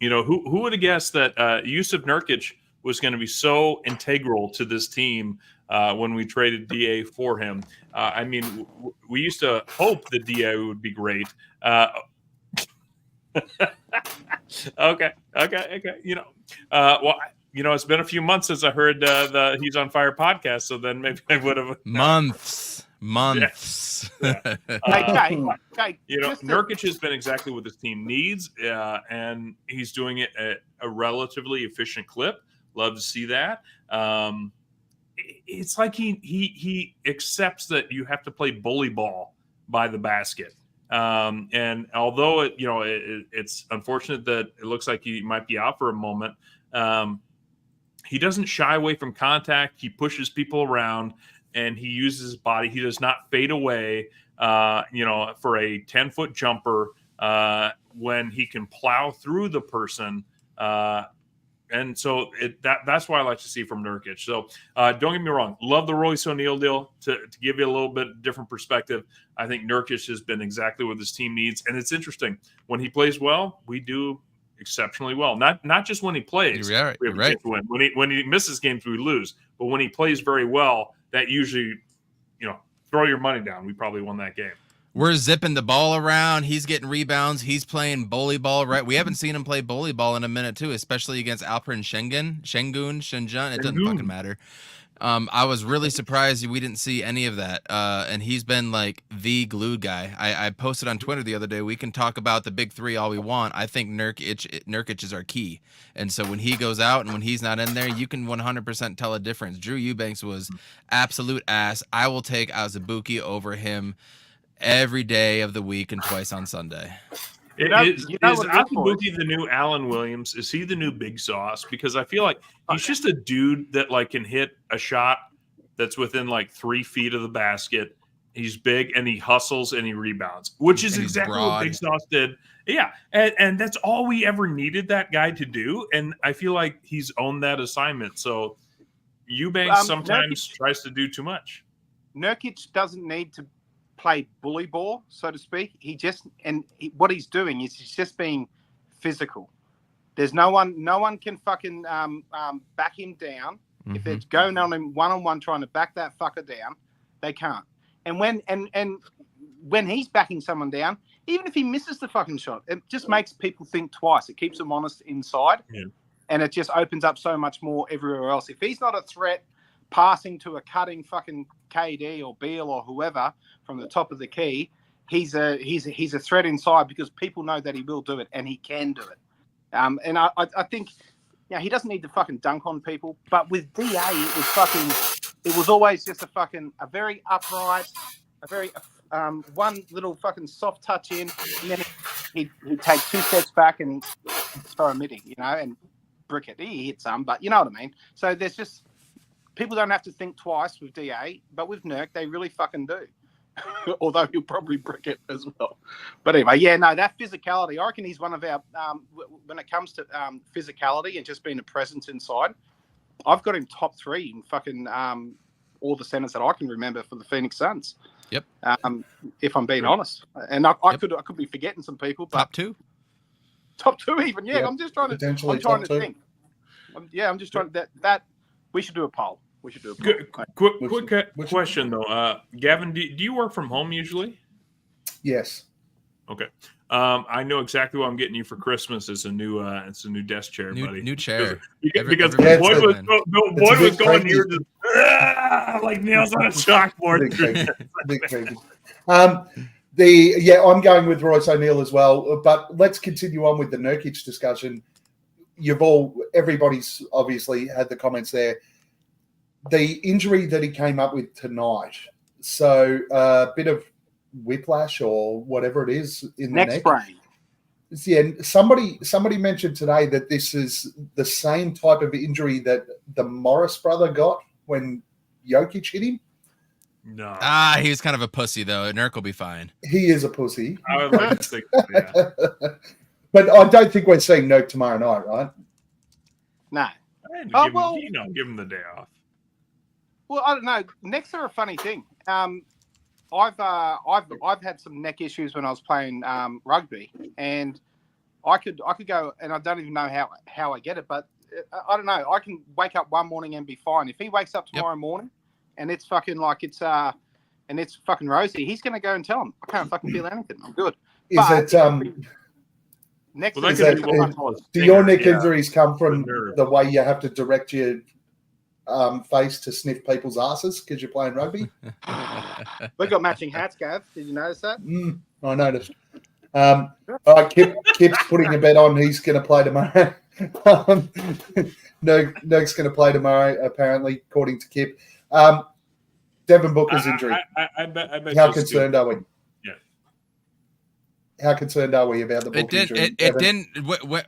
who would have guessed that Yusuf Nurkic was going to be so integral to this team when we traded DA for him? We used to hope that DA would be great. Okay. It's been a few months since I heard the He's on Fire podcast, so then maybe I would have months. Yeah. Okay. Nurkic has been exactly what this team needs, and he's doing it at a relatively efficient clip. Love to see that. It's like he accepts that you have to play bully ball by the basket. And although it's unfortunate that it looks like he might be out for a moment, he doesn't shy away from contact. He pushes people around and he uses his body. He does not fade away, for a 10-foot jumper when he can plow through the person. And so that's what I like to see from Nurkic. So don't get me wrong. Love the Royce O'Neal deal. To give you a little bit different perspective, I think Nurkic has been exactly what this team needs. And it's interesting. When he plays well, we do exceptionally well. Not just when he plays. You're right. We have a chance to win. When he misses games, we lose. But when he plays very well, that usually, throw your money down. We probably won that game. We're zipping the ball around. He's getting rebounds. He's playing bully ball, right? We haven't seen him play bully ball in a minute, too, especially against Alperen Şengün. It doesn't fucking matter. I was really surprised we didn't see any of that. And he's been like the glue guy. I posted on Twitter the other day, we can talk about the big three all we want. I think Nurkic is our key. And so when he goes out and when he's not in there, you can 100% tell a difference. Drew Eubanks was absolute ass. I will take Azubuike over him every day of the week and twice on Sunday. Is Azubuike the new Allen Williams? Is he the new Big Sauce? Because I feel like he's just a dude that can hit a shot that's within 3 feet of the basket. He's big and he hustles and he rebounds, which is exactly what Big Sauce did. Yeah, and that's all we ever needed that guy to do. And I feel like he's owned that assignment. So Eubanks sometimes tries to do too much. Nurkic doesn't need to play bully ball, so to speak. What he's doing is he's just being physical. There's no one can fucking back him down. Mm-hmm. If they're going on him one-on-one trying to back that fucker down, they can't. And when he's backing someone down, even if he misses the fucking shot, it just makes people think twice. It keeps them honest inside, and it just opens up so much more everywhere else. If he's not a threat passing to a cutting fucking KD or Beal or whoever from the top of the key, he's a threat inside because people know that he will do it and he can do it. And I think he doesn't need to fucking dunk on people, but with DA it was always just a very upright, a very one little fucking soft touch in, and then he'd take 2 steps back and throw a midi, and brick it. He hit some, but you know what I mean. So there's just people don't have to think twice with DA, but with Nurk, they really fucking do. Although he'll probably brick it as well. But anyway, that physicality, I reckon he's one of our, when it comes to physicality and just being a presence inside, I've got him top 3 in fucking all the centers that I can remember for the Phoenix Suns. Yep. If I'm being honest. And I could be forgetting some people. But top 2? Top 2 even, yeah. Yep. I'm trying to think. I'm just trying that we should do a poll. Quick question though, Gavin. Do you work from home usually? Yes. Okay. I know exactly what I'm getting you for Christmas. It's a new desk chair, buddy. New chair. Because Everybody's Boyd was going. Boyd was going, cranky. you were just like nails on a chalkboard. Big cranky. I'm going with Royce O'Neal as well. But let's continue on with the Nurkic discussion. Everybody's obviously had the comments there. The injury that he came up with tonight, so a bit of whiplash or whatever it is in the neck. Sprain. Yeah, somebody mentioned today that this is the same type of injury that the Morris brother got when Jokic hit him. No. He was kind of a pussy though. Nurk will be fine. He is a pussy. I would like to think, yeah. But I don't think we're seeing Nurk tomorrow night, right? No. Give him the day off. Well, I don't know. Necks are a funny thing. I've had some neck issues when I was playing rugby, and I could go, and I don't even know how I get it, but I don't know. I can wake up one morning and be fine. If he wakes up tomorrow morning, and it's fucking like it's fucking rosy, he's gonna go and tell him I can't fucking feel anything. I'm good. Do your neck injuries come from the way you have to direct your face to sniff people's asses because you're playing rugby? We've got matching hats, Gav. Did you notice that? I noticed. All right, Kip's putting a bet on. He's going to play tomorrow. Nurk's going to play tomorrow, apparently, according to Kip. Devin Booker's injury. I bet. How concerned are we? Yeah. How concerned are we about the Booker injury? It didn't.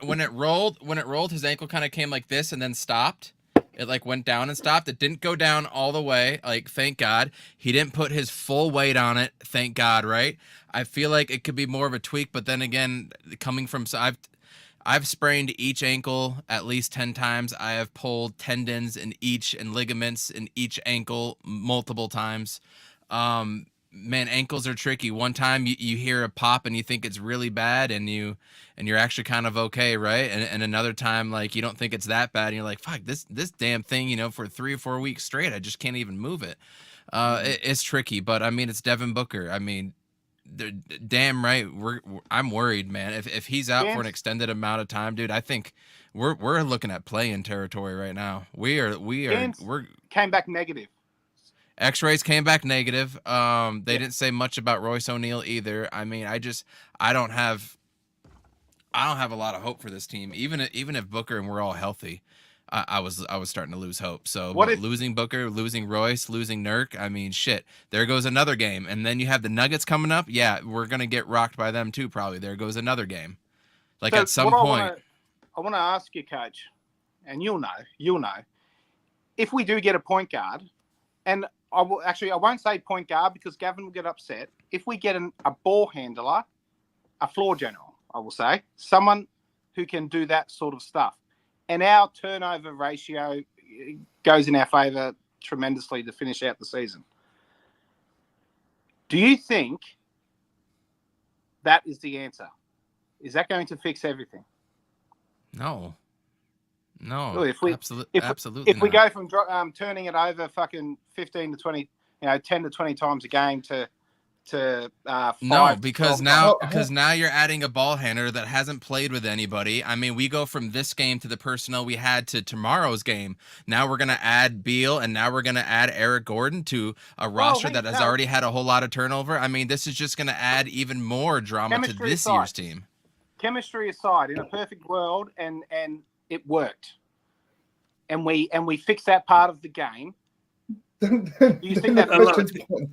When it rolled, his ankle kind of came like this and then stopped. It like went down and stopped. It didn't go down all the way. Like, thank God. He didn't put his full weight on it. Thank God, right? I feel like it could be more of a tweak, but then again, coming from I've sprained each ankle at least 10 times. I have pulled tendons in each and ligaments in each ankle multiple times. Man, ankles are tricky. One time you hear a pop and you think it's really bad and you're actually kind of okay, right? And another time, like, you don't think it's that bad and you're like, fuck, this damn thing, for 3 or 4 weeks straight, I just can't even move it. It's tricky, but I mean, it's Devin Booker. I mean, damn right. I'm worried, man. If he's out for an extended amount of time, dude, I think we're looking at play-in territory right now. We're came back negative. X-rays came back negative. They didn't say much about Royce O'Neal either. I mean, I don't have a lot of hope for this team. Even if Booker and we're all healthy, I was starting to lose hope. So losing Booker, losing Royce, losing Nurk, I mean, shit. There goes another game. And then you have the Nuggets coming up. Yeah, we're gonna get rocked by them too, probably. There goes another game. Like, at some point. I want to ask you, Coach, and you'll know, if we do get a point guard, and I won't say point guard because Gavin will get upset. If we get a ball handler, a floor general, I will say, someone who can do that sort of stuff, and our turnover ratio goes in our favour tremendously to finish out the season. Do you think that is the answer? Is that going to fix everything? No. Absolutely. If we go from turning it over fucking 15 to 20, 10 to 20 times a game to 5, no, because now you're adding a ball handler that hasn't played with anybody. I mean, we go from this game to the personnel we had to tomorrow's game. Now we're gonna add Beal, and now we're gonna add Eric Gordon to a roster that has already had a whole lot of turnover. I mean, this is just gonna add even more drama to this year's team. Chemistry aside, in a perfect world, and it worked, and we fixed that part of the game. Do you think that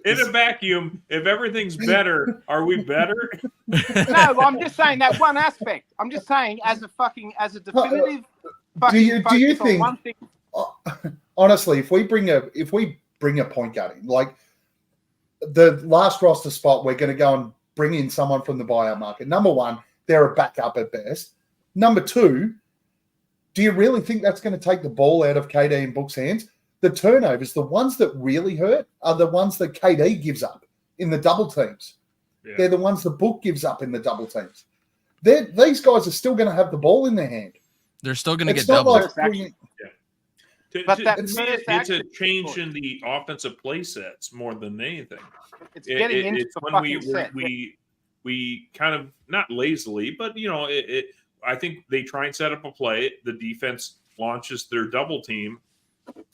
in a vacuum, if everything's better, are we better? No, I'm just saying that one aspect. I'm just saying as a definitive. Do you think? Honestly, if we bring a point guard in, like the last roster spot, we're going to go and bring in someone from the buyout market. Number one, they're a backup at best. Number two, do you really think that's going to take the ball out of KD and Book's hands? The turnovers, the ones that really hurt, are the ones that KD gives up in the double teams. Yeah. They're the ones the Book gives up in the double teams. These guys are still going to have the ball in their hand. They're still going to get doubled. It's a change in the offensive play sets more than anything. It's getting into the fucking set. We we kind of not lazily, but I think they try and set up a play. The defense launches their double team,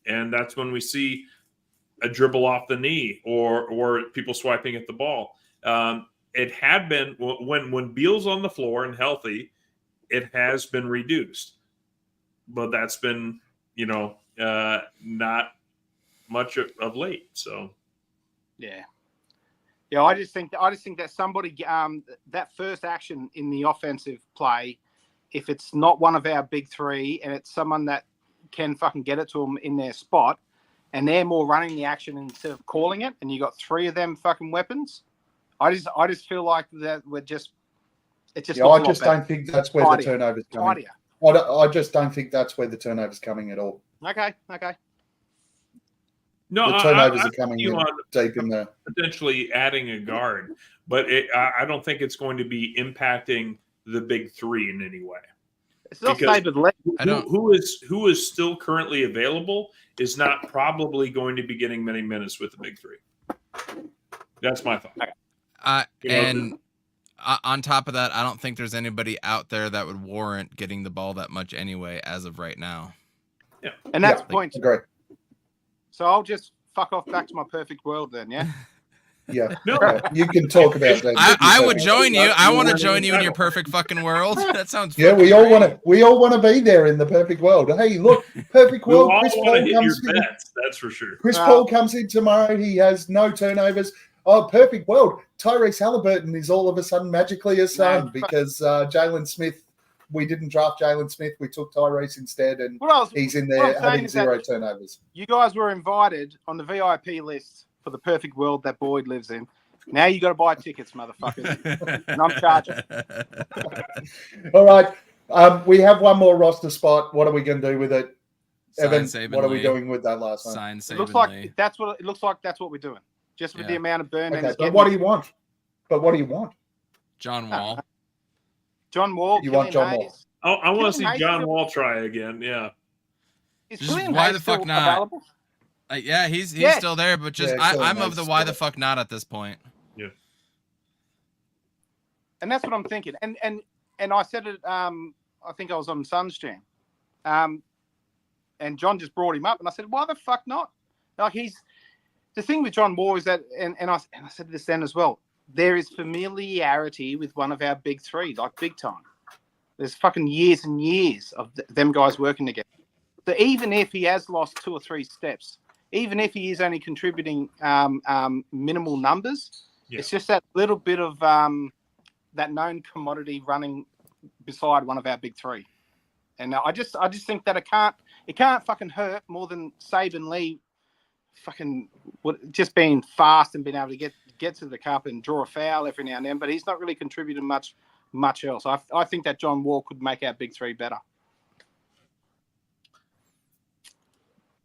and that's when we see a dribble off the knee or people swiping at the ball. It had been when Beal's on the floor and healthy, it has been reduced, but that's been not much of late. So yeah. I just think that somebody that first action in the offensive play, if it's not one of our big three and it's someone that can fucking get it to them in their spot, and they're more running the action instead of calling it, and you got three of them fucking weapons, I just feel like that I just don't think that's where the turnover's coming. I just don't think that's where the turnover's coming at all. Okay. No, the turnovers are coming in deep in there. Potentially adding a guard, but I don't think it's going to be impacting the big three in any way. It's not David Lee. Who is still currently available is not probably going to be getting many minutes with the big three. That's my thought. And on top of that, I don't think there's anybody out there that would warrant getting the ball that much anyway, as of right now. Yeah, and that's the point. Great. So I'll just fuck off back to my perfect world then, yeah? Yeah. No. You can talk about that. I would join you. I want to join you in your perfect fucking world. That sounds we all want to be there in the perfect world. Hey, look, perfect world. Chris Paul comes in. That's for sure. Chris Paul comes in tomorrow. He has no turnovers. Oh, perfect world. Tyrese Halliburton is all of a sudden magically a Sun because Jalen Smith. We didn't draft Jalen Smith. We took Tyrese instead, and he's in there having 0 turnovers. You guys were invited on the VIP list for the perfect world that Boyd lives in. Now you got to buy tickets, motherfuckers. And I'm charging. All right. We have one more roster spot. What are we going to do with it? Evan, what are we doing with that last one? It looks like that's what we're doing. Just with the amount of burn. Okay, but what do you want? John Wall. John Wall. You want John Wall? Oh, I want to see John Wall try again. Yeah. Why the fuck not? Available? He's still there, but I'm of the why the fuck not at this point. Yeah. And that's what I'm thinking. And I said it. I think I was on Suns Jam, and John just brought him up, and I said, why the fuck not? Like the thing with John Wall is that, and I said this then as well. There is familiarity with one of our big three, like big time. There's fucking years and years of them guys working together. So even if he has lost 2 or 3 steps, even if he is only contributing minimal numbers, it's just that little bit of that known commodity running beside one of our big three. And I just think that it can't fucking hurt more than Saban Lee fucking just being fast and being able to get to the cup and draw a foul every now and then, but he's not really contributing much else. I think that John Wall could make our big three better.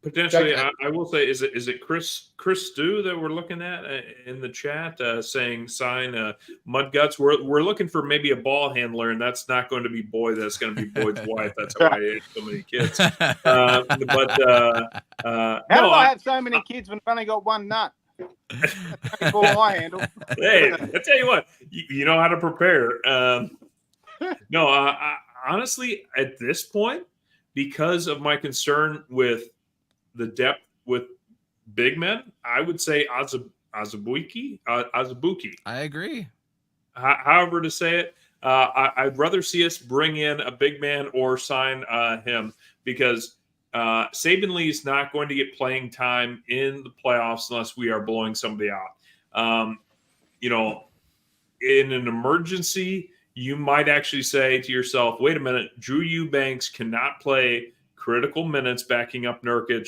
Potentially, I will say, is it Chris Stew that we're looking at in the chat saying sign Mudguts? We're looking for maybe a ball handler, and that's not going to be Boyd. That's going to be Boyd's wife. That's how I ate so many kids. How do I have so many kids when I've only got one nut? That's the ball I handle. Hey, I tell you what, you know how to prepare. I honestly, at this point, because of my concern with the depth with big men, I would say Azubuike. I agree. However to say it, I'd rather see us bring in a big man or sign him because Saban Lee is not going to get playing time in the playoffs unless we are blowing somebody out. In an emergency, you might actually say to yourself, wait a minute, Drew Eubanks cannot play critical minutes backing up Nurkic.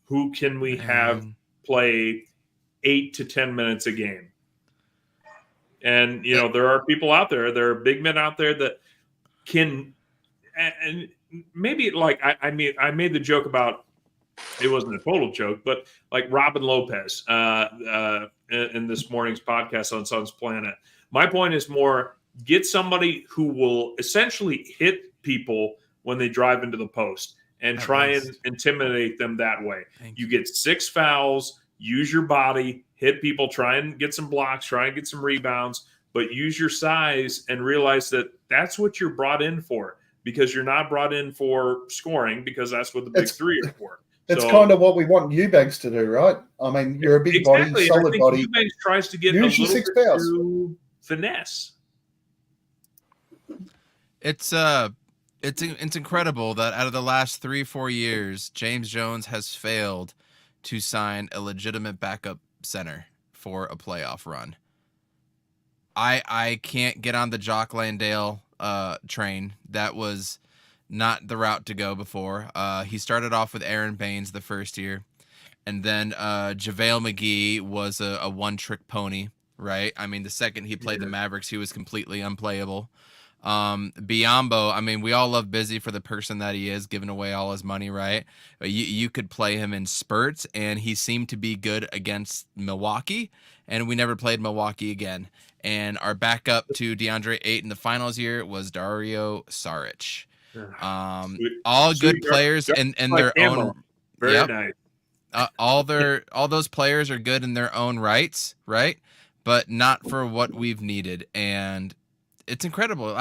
Who can we have play 8 to 10 minutes a game? And, there are people out there, there are big men out there that can, and maybe like, I made the joke about, it wasn't a total joke, but like Robin Lopez in this morning's podcast on Suns Planet. My point is more, get somebody who will essentially hit people when they drive into the post and try and intimidate them that way. You get 6 fouls, use your body, hit people, try and get some blocks, try and get some rebounds, but use your size and realize that that's what you're brought in for, because you're not brought in for scoring, because that's what the big three are for. It's kind of what we want Eubanks to do, right? I mean, you're a big body, solid body. Eubanks tries to get Use a your little 6 bit fouls. too finesse. It's incredible that out of the last 3-4 years, James Jones has failed to sign a legitimate backup center for a playoff run. I can't get on the Jock Landale train. That was not the route to go before. He started off with Aaron Baines the first year, and then JaVale McGee was a one-trick pony, right? I mean, the second he played the Mavericks, he was completely unplayable. Biyombo, I mean, we all love Busy for the person that he is, giving away all his money, right? But you could play him in spurts, and he seemed to be good against Milwaukee, and we never played Milwaukee again. And our backup to DeAndre Ayton in the finals year was Dario Saric. All good players in their own. Very nice. All those players are good in their own rights, right? But not for what we've needed, and it's incredible.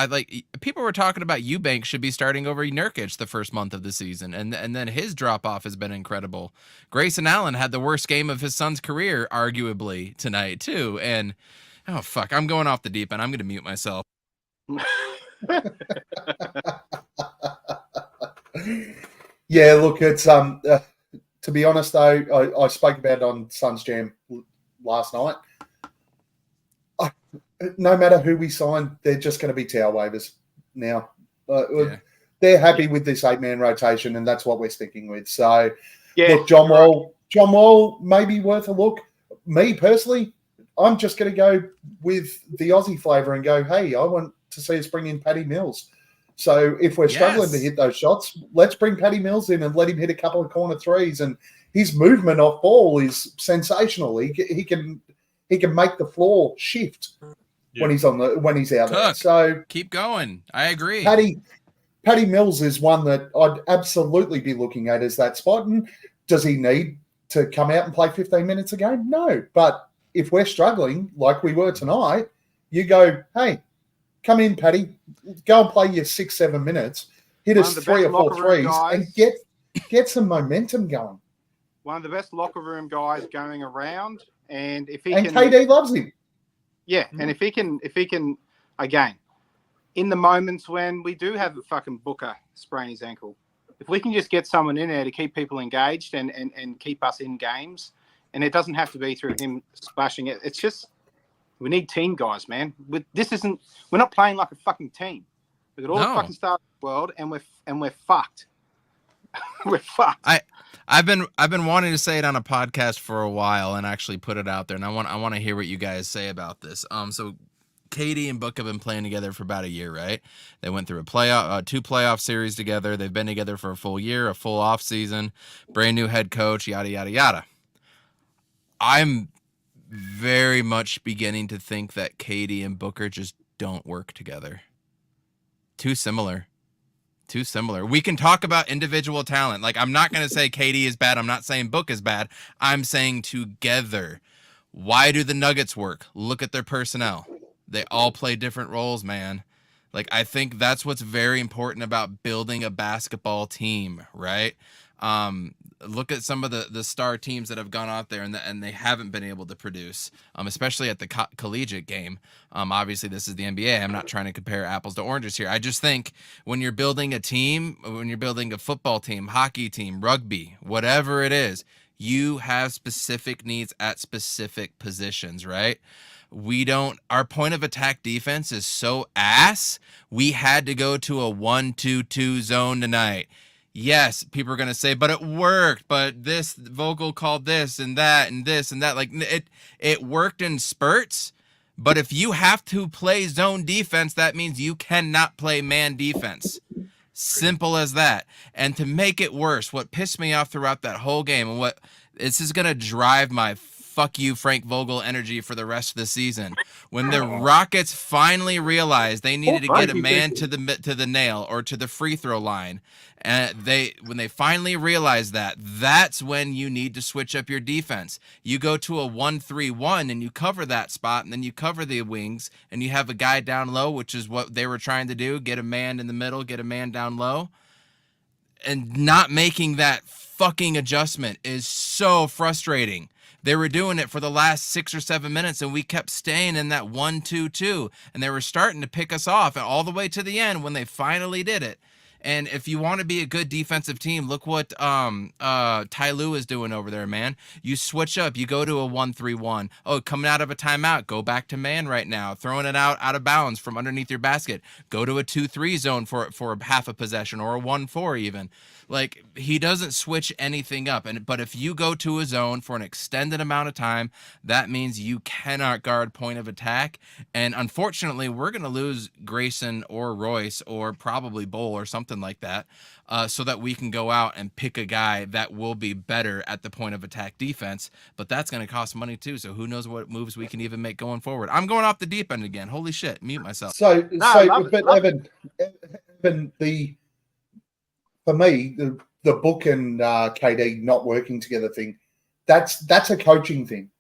People were talking about Eubanks should be starting over Nurkic the first month of the season, and then his drop off has been incredible. Grayson Allen had the worst game of his son's career, arguably, tonight too. And oh fuck, I'm going off the deep end. I'm going to mute myself. Yeah, look, it's to be honest though, I spoke about it on Suns Jam last night. No matter who we sign, they're just going to be towel waivers now. They're happy with this 8-man rotation, and that's what we're sticking with. So, look, John Wall may be worth a look. Me personally, I'm just going to go with the Aussie flavour and go, hey, I want to see us bring in Patty Mills. So if we're struggling to hit those shots, let's bring Patty Mills in and let him hit a couple of corner threes. And his movement off ball is sensational. He can make the floor shift when he's out there. So keep going. I agree. Patty Mills is one that I'd absolutely be looking at as that spot. And does he need to come out and play 15 minutes a game? No. But if we're struggling like we were tonight, you go, hey, come in, Patty. Go and play your 6-7 minutes. Hit us 3 or 4 threes and get some momentum going. One of the best locker room guys going around. And if KD loves him. Yeah, and if he can, again, in the moments when we do have a fucking Booker sprain his ankle, if we can just get someone in there to keep people engaged and keep us in games, and it doesn't have to be through him splashing it. It's just we need team guys, man. We're not playing like a fucking team. We got all the fucking stars in the world, and we're fucked. We're fucked. I've been wanting to say it on a podcast for a while and actually put it out there, and I want to hear what you guys say about this. So Katie and Book have been playing together for about a year, right? They went through a 2 playoff series together. They've been together for a full year, a full off season, brand new head coach, yada yada yada. I'm very much beginning to think that Katie and Booker just don't work together. Too similar. We can talk about individual talent. Like, I'm not going to say Katie is bad. I'm not saying Book is bad. I'm saying together. Why do the Nuggets work? Look at their personnel. They all play different roles, man. Like, I think that's what's very important about building a basketball team, right? Look at some of the star teams that have gone out there and they haven't been able to produce, especially at the collegiate game. Obviously, this is the NBA. I'm not trying to compare apples to oranges here. I just think when you're building a team, when you're building a football team, hockey team, rugby, whatever it is, you have specific needs at specific positions, right? Our point of attack defense is so ass. We had to go to a 1-2-2 zone tonight. Yes, people are going to say, but it worked, but this Vogel called this and that and this and that. Like, it worked in spurts, but if you have to play zone defense, that means you cannot play man defense. Simple as that. And to make it worse, what pissed me off throughout that whole game, and this is going to drive my fuck you, Frank Vogel energy for the rest of the season. When the Rockets finally realized they needed to get a man to the nail or to the free throw line, and when they finally realized that, that's when you need to switch up your defense. You go to a 1-3-1 and you cover that spot, and then you cover the wings, and you have a guy down low, which is what they were trying to do, get a man in the middle, get a man down low. And not making that fucking adjustment is so frustrating. They were doing it for the last 6 or 7 minutes, and we kept staying in that 1-2-2, and they were starting to pick us off all the way to the end when they finally did it. And if you want to be a good defensive team, look what Ty Lue is doing over there, man. You switch up. You go to a 1-3-1. Oh, coming out of a timeout, go back to man right now. Throwing it out of bounds from underneath your basket. Go to a 2-3 zone for half a possession or a 1-4 even. Like, he doesn't switch anything up. But if you go to a zone for an extended amount of time, that means you cannot guard point of attack. And unfortunately, we're going to lose Grayson or Royce or probably Bull or something like that, so that we can go out and pick a guy that will be better at the point of attack defense. But that's going to cost money too. So who knows what moves we can even make going forward. I'm going off the deep end again. Holy shit. Mute myself. Evan, for me, the Book and KD not working together thing, that's a coaching thing.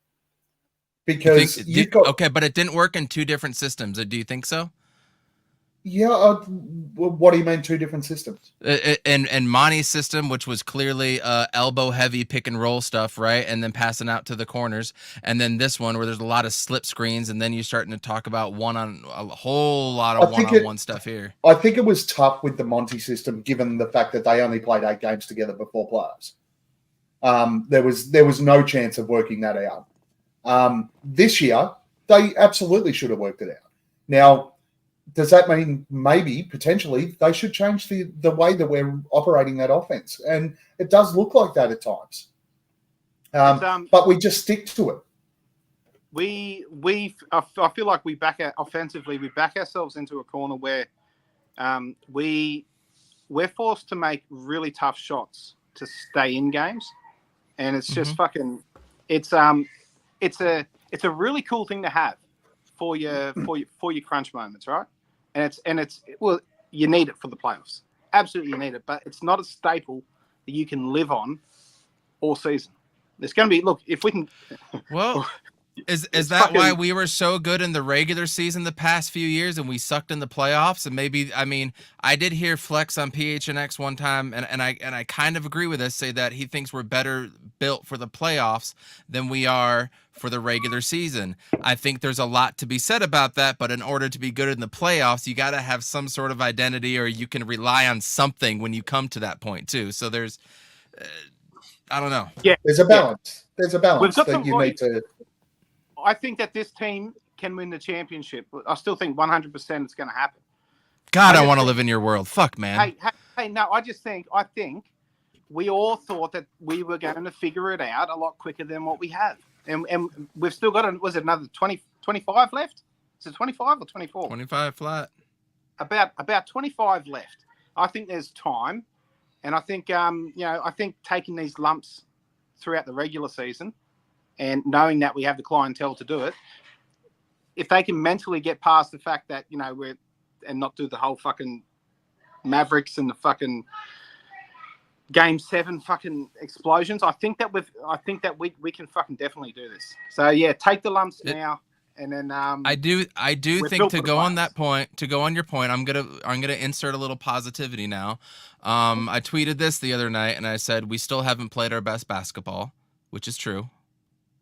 Because okay, but it didn't work in two different systems. Do you think so? Yeah. What do you mean, two different systems? And Monty's system, which was clearly elbow heavy pick and roll stuff, right? And then passing out to the corners. And then this one where there's a lot of slip screens, and then you're starting to talk about a whole lot of one-on-one stuff here. I think it was tough with the Monty system, given the fact that they only played 8 games together before playoffs. There was no chance of working that out. This year, they absolutely should have worked it out. Now, does that mean maybe, potentially, they should change the way that we're operating that offense? And it does look like that at times. But we just stick to it. I feel like we back ourselves into a corner where we're forced to make really tough shots to stay in games. And it's just fucking, it's a really cool thing to have for your crunch moments, right? And it's well, you need it for the playoffs. Absolutely, you need it, but it's not a staple that you can live on all season. There's going to be, look, if we can. Well, is that why we were so good in the regular season the past few years and we sucked in the playoffs? And maybe, I mean, I did hear Flex on PHNX one time, and I kind of agree with this, say that he thinks we're better built for the playoffs than we are for the regular season. I think there's a lot to be said about that, but in order to be good in the playoffs, you got to have some sort of identity, or you can rely on something when you come to that point too. So there's, I don't know. Yeah, there's a balance. There's a balance that you need to. I think that this team can win the championship. I still think 100% it's going to happen. God, I want to live in your world. Fuck, man. Hey, no, I think we all thought that we were going to figure it out a lot quicker than what we have. And we've still got, was it another 25 left? Is it 25 or 24? 25 flat. About 25 left. I think there's time. And I think, I think taking these lumps throughout the regular season and knowing that we have the clientele to do it, if they can mentally get past the fact that, and not do the whole fucking Mavericks and the fucking Game 7 fucking explosions, I think that we can fucking definitely do this. So yeah, take the lumps now, and then I do think, to go on that point, to go on your point, I'm gonna insert a little positivity now. I tweeted this the other night, and I said we still haven't played our best basketball, which is true.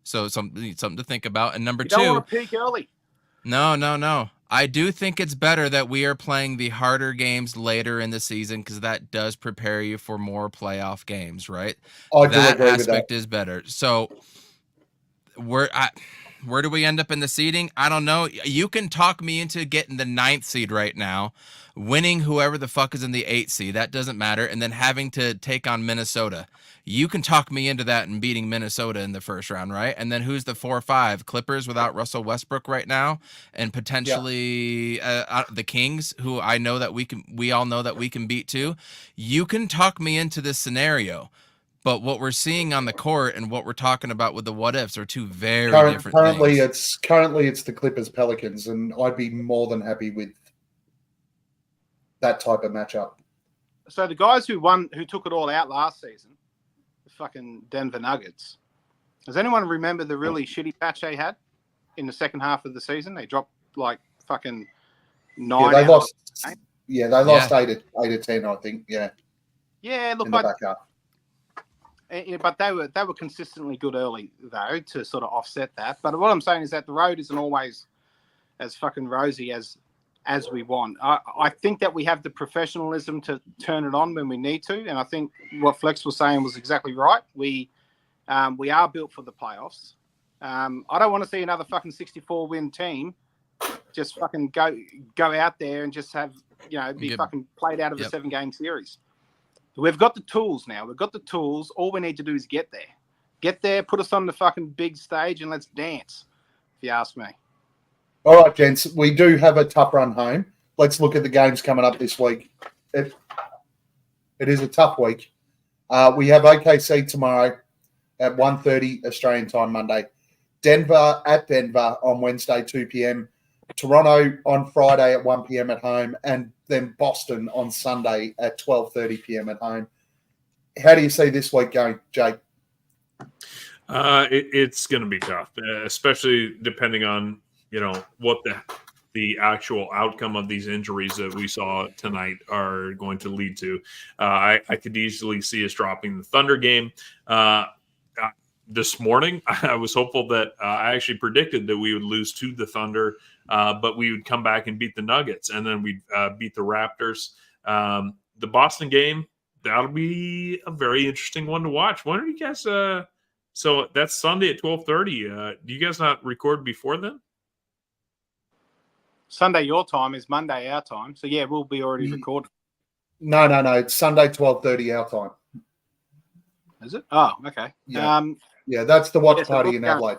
So something to think about. And number two, don't want to peak early. No. I do think it's better that we are playing the harder games later in the season, because that does prepare you for more playoff games, right? That aspect is better. So where do we end up in the seeding? I don't know. You can talk me into getting the 9th seed right now, winning whoever the fuck is in the 8th seed. That doesn't matter. And then having to take on Minnesota. You can talk me into that and beating Minnesota in the first round, right? And then who's the 4-5? Clippers without Russell Westbrook right now, and potentially the Kings, who I know that we all know that we can beat too. You can talk me into this scenario, But what we're seeing on the court and what we're talking about with the what ifs are two very different currently things. it's the Clippers Pelicans, and I'd be more than happy with that type of matchup. So the guys who took it all out last season, the fucking Denver Nuggets. Does anyone remember the really shitty patch they had in the second half of the season? They dropped like fucking 9. Yeah, they lost. Yeah, they lost Yeah. 8 or 10, I think. Yeah. Yeah, look, in the back half. But they were consistently good early though to sort of offset that. But what I'm saying is that the road isn't always as fucking rosy as we want. I think that we have the professionalism to turn it on when we need to, and I think what Flex was saying was exactly right. We are built for the playoffs. I don't want to see another fucking 64-win team just fucking go out there and just have be fucking played out of a 7-game series. We've got the tools now. We've got the tools. All we need to do is get there. Get there, put us on the fucking big stage, and let's dance, if you ask me. All right, gents, we do have a tough run home. Let's look at the games coming up this week. It is a tough week. We have OKC tomorrow at 1:30 Australian time Monday. Denver at Denver on Wednesday, 2 p.m. Toronto on Friday at 1 p.m. at home, and then Boston on Sunday at 12:30 p.m. at home. How do you see this week going, Jake? It's going to be tough, especially depending on what the actual outcome of these injuries that we saw tonight are going to lead to. I could easily see us dropping the Thunder game. This morning, I was hopeful that I actually predicted that we would lose to the Thunder, but we would come back and beat the Nuggets, and then we'd beat the Raptors. The Boston game, that'll be a very interesting one to watch. When are you guys? So that's Sunday at 12:30. Do you guys not record before then? Sunday your time is Monday our time, so yeah, we'll be already recording. No. It's Sunday 12:30 our time. Is it? Oh, okay. Yeah, that's the watch so party we'll in go- Adelaide.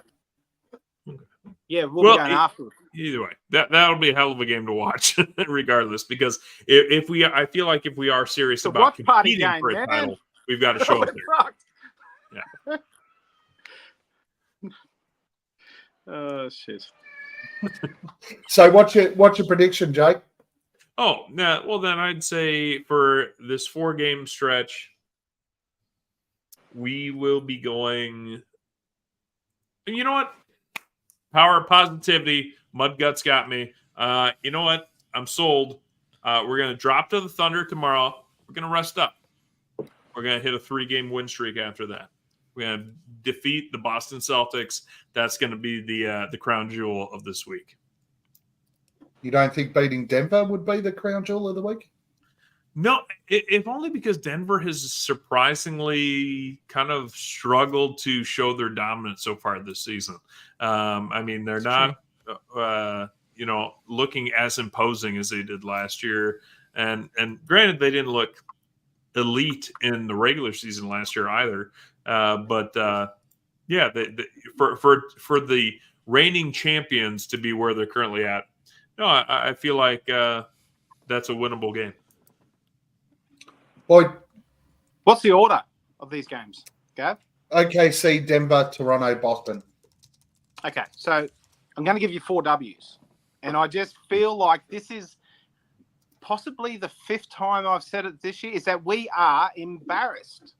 Yeah, we'll be going afterwards. Either way, that'll be a hell of a game to watch, regardless. Because I feel like if we are serious It's a about watch party competing game, for a man. title, we've got to show up there. Fucked. Yeah. Oh shit. So what's your prediction, Jake? Oh, no. Well, then I'd say for this 4-game stretch, we will be going. And you know what? Power of positivity. Mudguts got me. You know what? I'm sold. We're going to drop to the Thunder tomorrow. We're going to rest up. We're going to hit a 3-game win streak after that. We're going to defeat the Boston Celtics. That's going to be the crown jewel of this week. You don't think beating Denver would be the crown jewel of the week? No, if only because Denver has surprisingly kind of struggled to show their dominance so far this season. I mean, they're not, looking as imposing as they did last year. And granted, they didn't look elite in the regular season last year either. For the reigning champions to be where they're currently at, no, I feel like that's a winnable game. Boyd, What's the order of these games, Gav? OKC, Denver, Toronto, Boston. Okay, so I'm going to give you 4 W's. And I just feel like this is possibly the 5th time I've said it this year, is that we are embarrassed.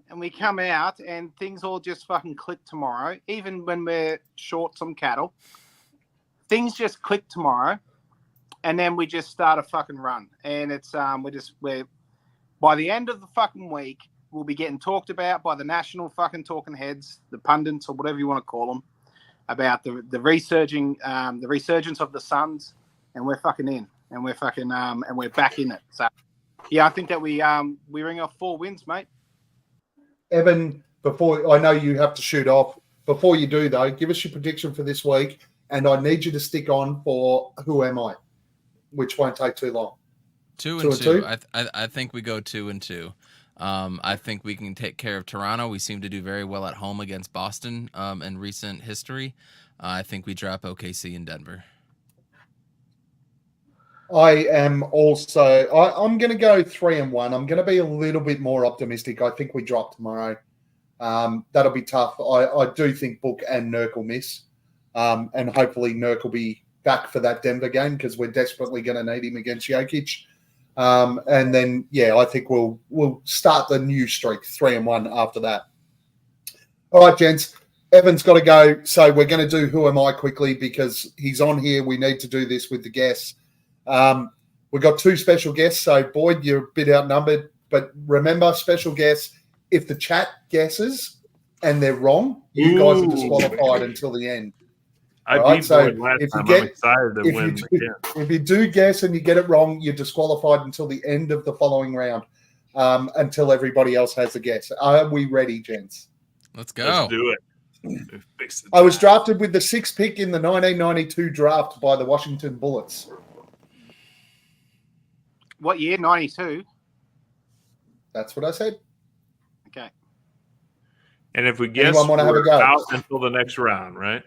And we come out and things all just fucking click tomorrow, even when we're short some cattle. Things just click tomorrow, and then we just start a fucking run. And it's we're by the end of the fucking week, we'll be getting talked about by the national fucking talking heads, the pundits or whatever you want to call them, about the resurgence of the Suns, and we're fucking in, and we're fucking and we're back in it. So yeah, I think that we ring off 4 wins, mate. Evan, before I know you have to shoot off, before you do though, give us your prediction for this week, and I need you to stick on for Who Am I, which won't take too long. 2 and 2. I think we go 2 and 2. I think we can take care of Toronto. We seem to do very well at home against Boston in recent history. I think we drop OKC in Denver. I am also. I'm going to go 3-1. I'm going to be a little bit more optimistic. I think we drop tomorrow. That'll be tough. I do think Book and Nurk will miss, and hopefully Nurk will be back for that Denver game because we're desperately going to need him against Jokic. And then, yeah, I think we'll start the new streak 3-1 after that. All right, gents. Evan's got to go, so we're going to do Who Am I quickly because he's on here. We need to do this with the guests. We've got 2 special guests, so Boyd, you're a bit outnumbered. But remember, special guests, if the chat guesses and they're wrong, you guys are disqualified until the end. I All right, beat so Boyd last if you time. get- I'm excited to win again. If you do guess and you get it wrong, you're disqualified until the end of the following round, until everybody else has a guess. Are we ready, gents? Let's go. Let's do it. Fix it. I was drafted with the 6th pick in the 1992 draft by the Washington Bullets. What year? 92. That's what I said. Okay. And if we guess, Anyone wanna have a we're go? out until the next round, right?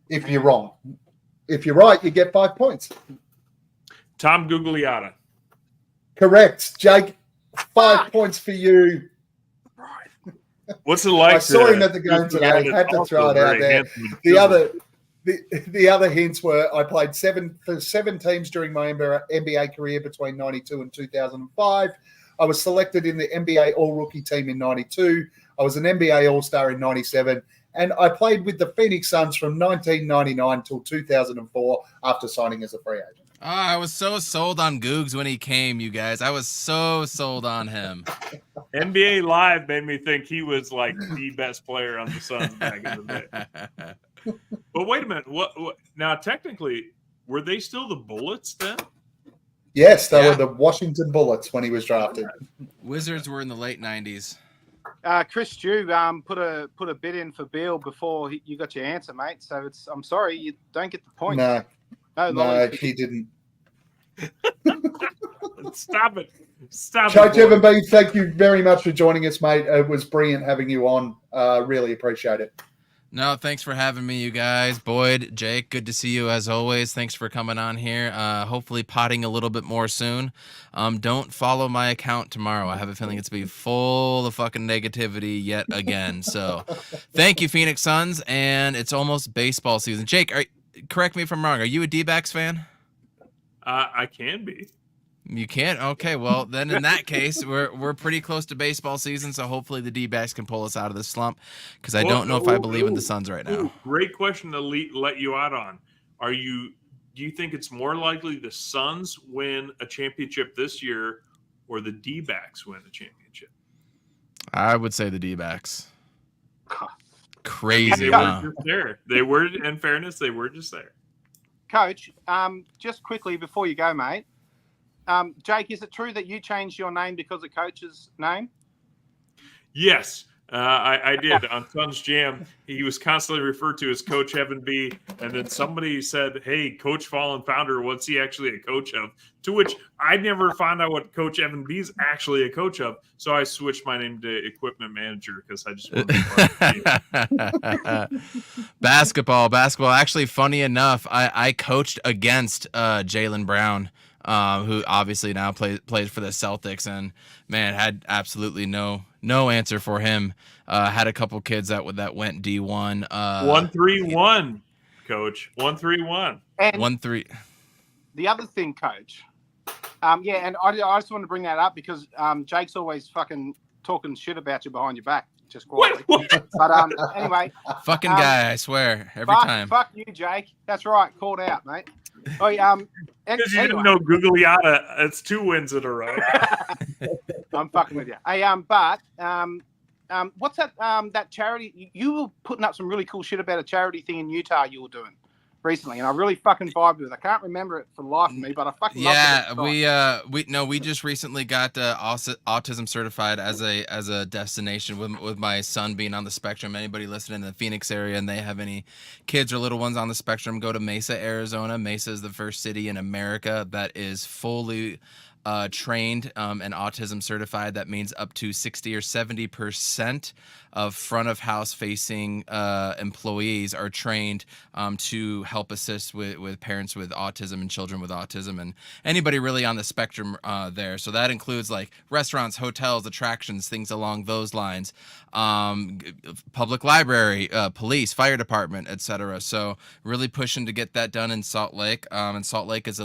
If you're wrong. If you're right, you get 5 points. Tom Gugliotta. Correct. Jake, 5 points for you. What's it like? I saw him at the game today. Had to throw it out there. The other hints were I played for 7 teams during my NBA career between 92 and 2005. I was selected in the NBA All-Rookie team in 92. I was an NBA All-Star in 97. And I played with the Phoenix Suns from 1999 till 2004 after signing as a free agent. Oh, I was so sold on Googs when he came, you guys. I was so sold on him. NBA Live made me think he was like the best player on the Suns back in the day. But wait a minute. What? Now, technically, were they still the Bullets then? Yes, they were the Washington Bullets when he was drafted. Wizards were in the late 90s. Chris Stew put a bid in for Beal before you got your answer, mate. So I'm sorry, you don't get the point. No, lollies. he didn't. Stop it. Stop Coach it. Evan B, thank you very much for joining us, mate. It was brilliant having you on. Really appreciate it. No, thanks for having me, you guys. Boyd, Jake, good to see you as always. Thanks for coming on here. Hopefully potting a little bit more soon. Don't follow my account tomorrow. I have a feeling it's going to be full of fucking negativity yet again. So thank you, Phoenix Suns. And it's almost baseball season. Jake, correct me if I'm wrong. Are you a D-backs fan? I can be. You can't? Okay, well, then in that case, we're pretty close to baseball season, so hopefully the D-backs can pull us out of this slump because I don't know if I believe in the Suns right now. Great question to let you out on. Do you think it's more likely the Suns win a championship this year or the D-backs win a championship? I would say the D-backs. Crazy, They huh? were just there. They were, in fairness, they were just there. Coach, just quickly before you go, mate. Jake, is it true that you changed your name because of Coach's name? Yes, I did. On Suns Jam, he was constantly referred to as Coach Evan B. And then somebody said, hey, Coach Fallen Founder, what's he actually a coach of? To which I never found out what Coach Evan B is actually a coach of. So I switched my name to Equipment Manager because I just wanted to be part of the team. Basketball. Actually, funny enough, I coached against Jaylen Brown. Who obviously now plays for the Celtics, and man, had absolutely no answer for him. Had a couple kids that went D1. 1-3-1, Coach. 1-3-1. And 1-3. the other thing, Coach, and I just want to bring that up because Jake's always fucking talking shit about you behind your back, just quietly. But anyway, Fucking guy, I swear, every time. Fuck you, Jake. That's right, called out, mate. Oh, Because you didn't know Gugliotta, it's 2 wins in a row. I'm fucking with you. Hey, but what's that? That charity you were putting up some really cool shit about a charity thing in Utah you were doing recently, and I really fucking vibed with it. I can't remember it for the life of me, but I fucking loved it. We just recently got autism certified as a destination with my son being on the spectrum. Anybody listening in the Phoenix area and they have any kids or little ones on the spectrum, go to Mesa, Arizona. Mesa is the first city in America that is fully trained and autism certified. That means up to 60 or 70% of front of house facing employees are trained to help assist with parents with autism and children with autism and anybody really on the spectrum there. So that includes like restaurants, hotels, attractions, things along those lines, public library, police, fire department, etc. So really pushing to get that done in Salt Lake. And Salt Lake is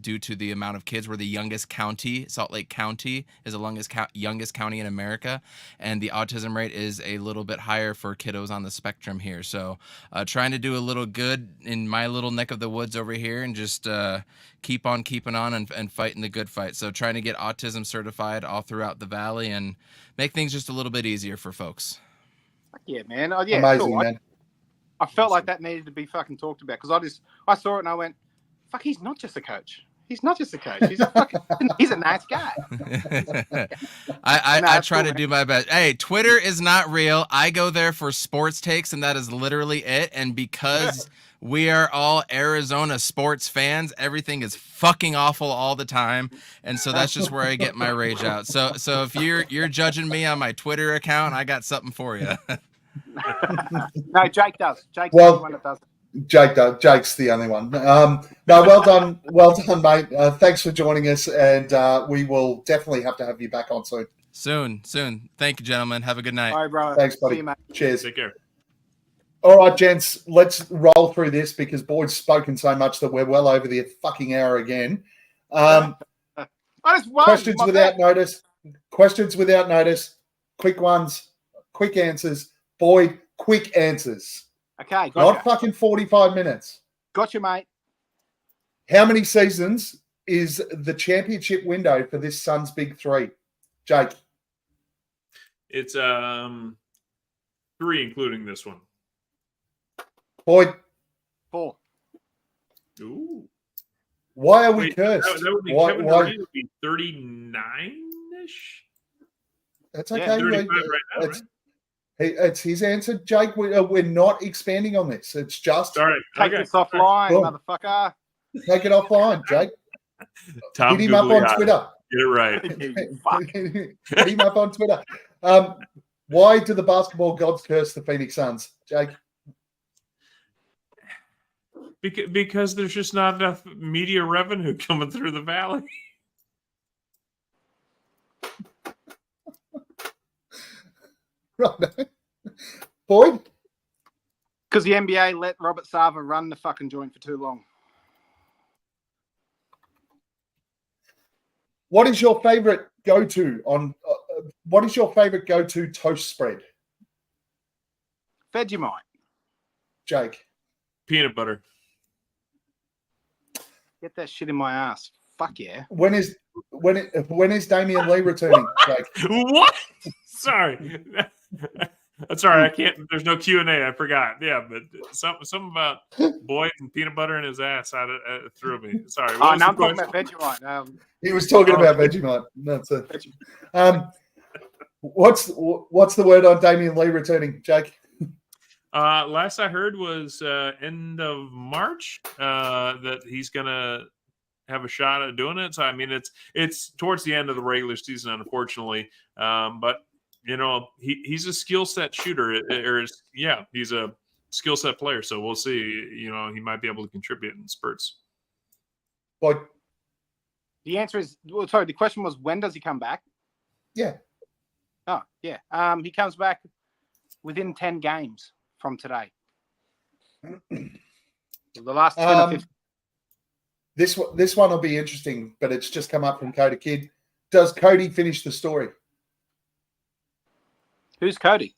due to the amount of kids, we're the youngest county. Salt Lake County is the youngest county in America, and the autism rate is a little bit higher for kiddos on the spectrum here. So trying to do a little good in my little neck of the woods over here and just keep on keeping on and fighting the good fight. So trying to get autism certified all throughout the valley and make things just a little bit easier for folks. Yeah, man. Oh, yeah, Amazing, cool. man. I felt like that needed to be fucking talked about because I saw it and I went, fuck, he's not just a coach. He's not just a coach. He's a nice guy. I try to do my best. Hey, Twitter is not real. I go there for sports takes, and that is literally it. And because we are all Arizona sports fans, everything is fucking awful all the time, and so that's just where I get my rage out. So if you're judging me on my Twitter account, I got something for you. No, Jake does. Jake's the only one that does. Jake's the only one. No, well done, mate. Thanks for joining us, and we will definitely have to have you back on soon. Soon. Thank you, gentlemen. Have a good night. All right, bro. Thanks, buddy. See you, mate. Cheers. Take care. All right, gents, let's roll through this because Boyd's spoken so much that we're well over the fucking hour again. I just won. Questions without notice. Quick ones, quick answers. Boyd, quick answers. Okay, gotcha. Not fucking 45 minutes. Gotcha, mate. How many seasons is the championship window for this Suns Big Three? Jake? It's 3, including this one. Boyd? 4. Ooh. Why are we cursed? That would be why, Kevin why? Durant would be 39-ish. That's okay. Yeah, 35 right now, right? It's his answer, Jake. We're not expanding on this. It's just All right. Take this offline, Cool. motherfucker. take it offline, Jake. Tom Hit him up on Gugliotta. Twitter. Get it right. Fuck. Hit him up on Twitter. Why do the basketball gods curse the Phoenix Suns, Jake? Because there's just not enough media revenue coming through the valley. Right. Boyd? Because the NBA let Robert Sava run the fucking joint for too long. What is your favorite go-to on? What is your favorite go-to toast spread, Vegemite. Jake? Peanut butter. Get Get that shit in my ass. Fuck yeah. When is Damian Lee returning, Jake? What? Sorry. That's all right. I can't. There's no Q&A. I forgot. Yeah, but something about Boyd and peanut butter in his ass threw me. Sorry. Oh, now I'm talking about Vegemite. He was talking about Vegemite. That's it. What's the word on Damian Lee returning, Jake? Last I heard was end of March that he's gonna have a shot at doing it. So I mean, it's towards the end of the regular season, unfortunately. But you know, he's a skill set shooter, he's a skill set player. So we'll see. You know, he might be able to contribute in spurts. Like, The answer is, sorry, the question was, when does he come back? yeah. Oh, yeah. He comes back within 10 games from today. The last 10 or 15. This one will be interesting, but it's just come up from Cody Kidd. Does Cody finish the story? Who's Cody?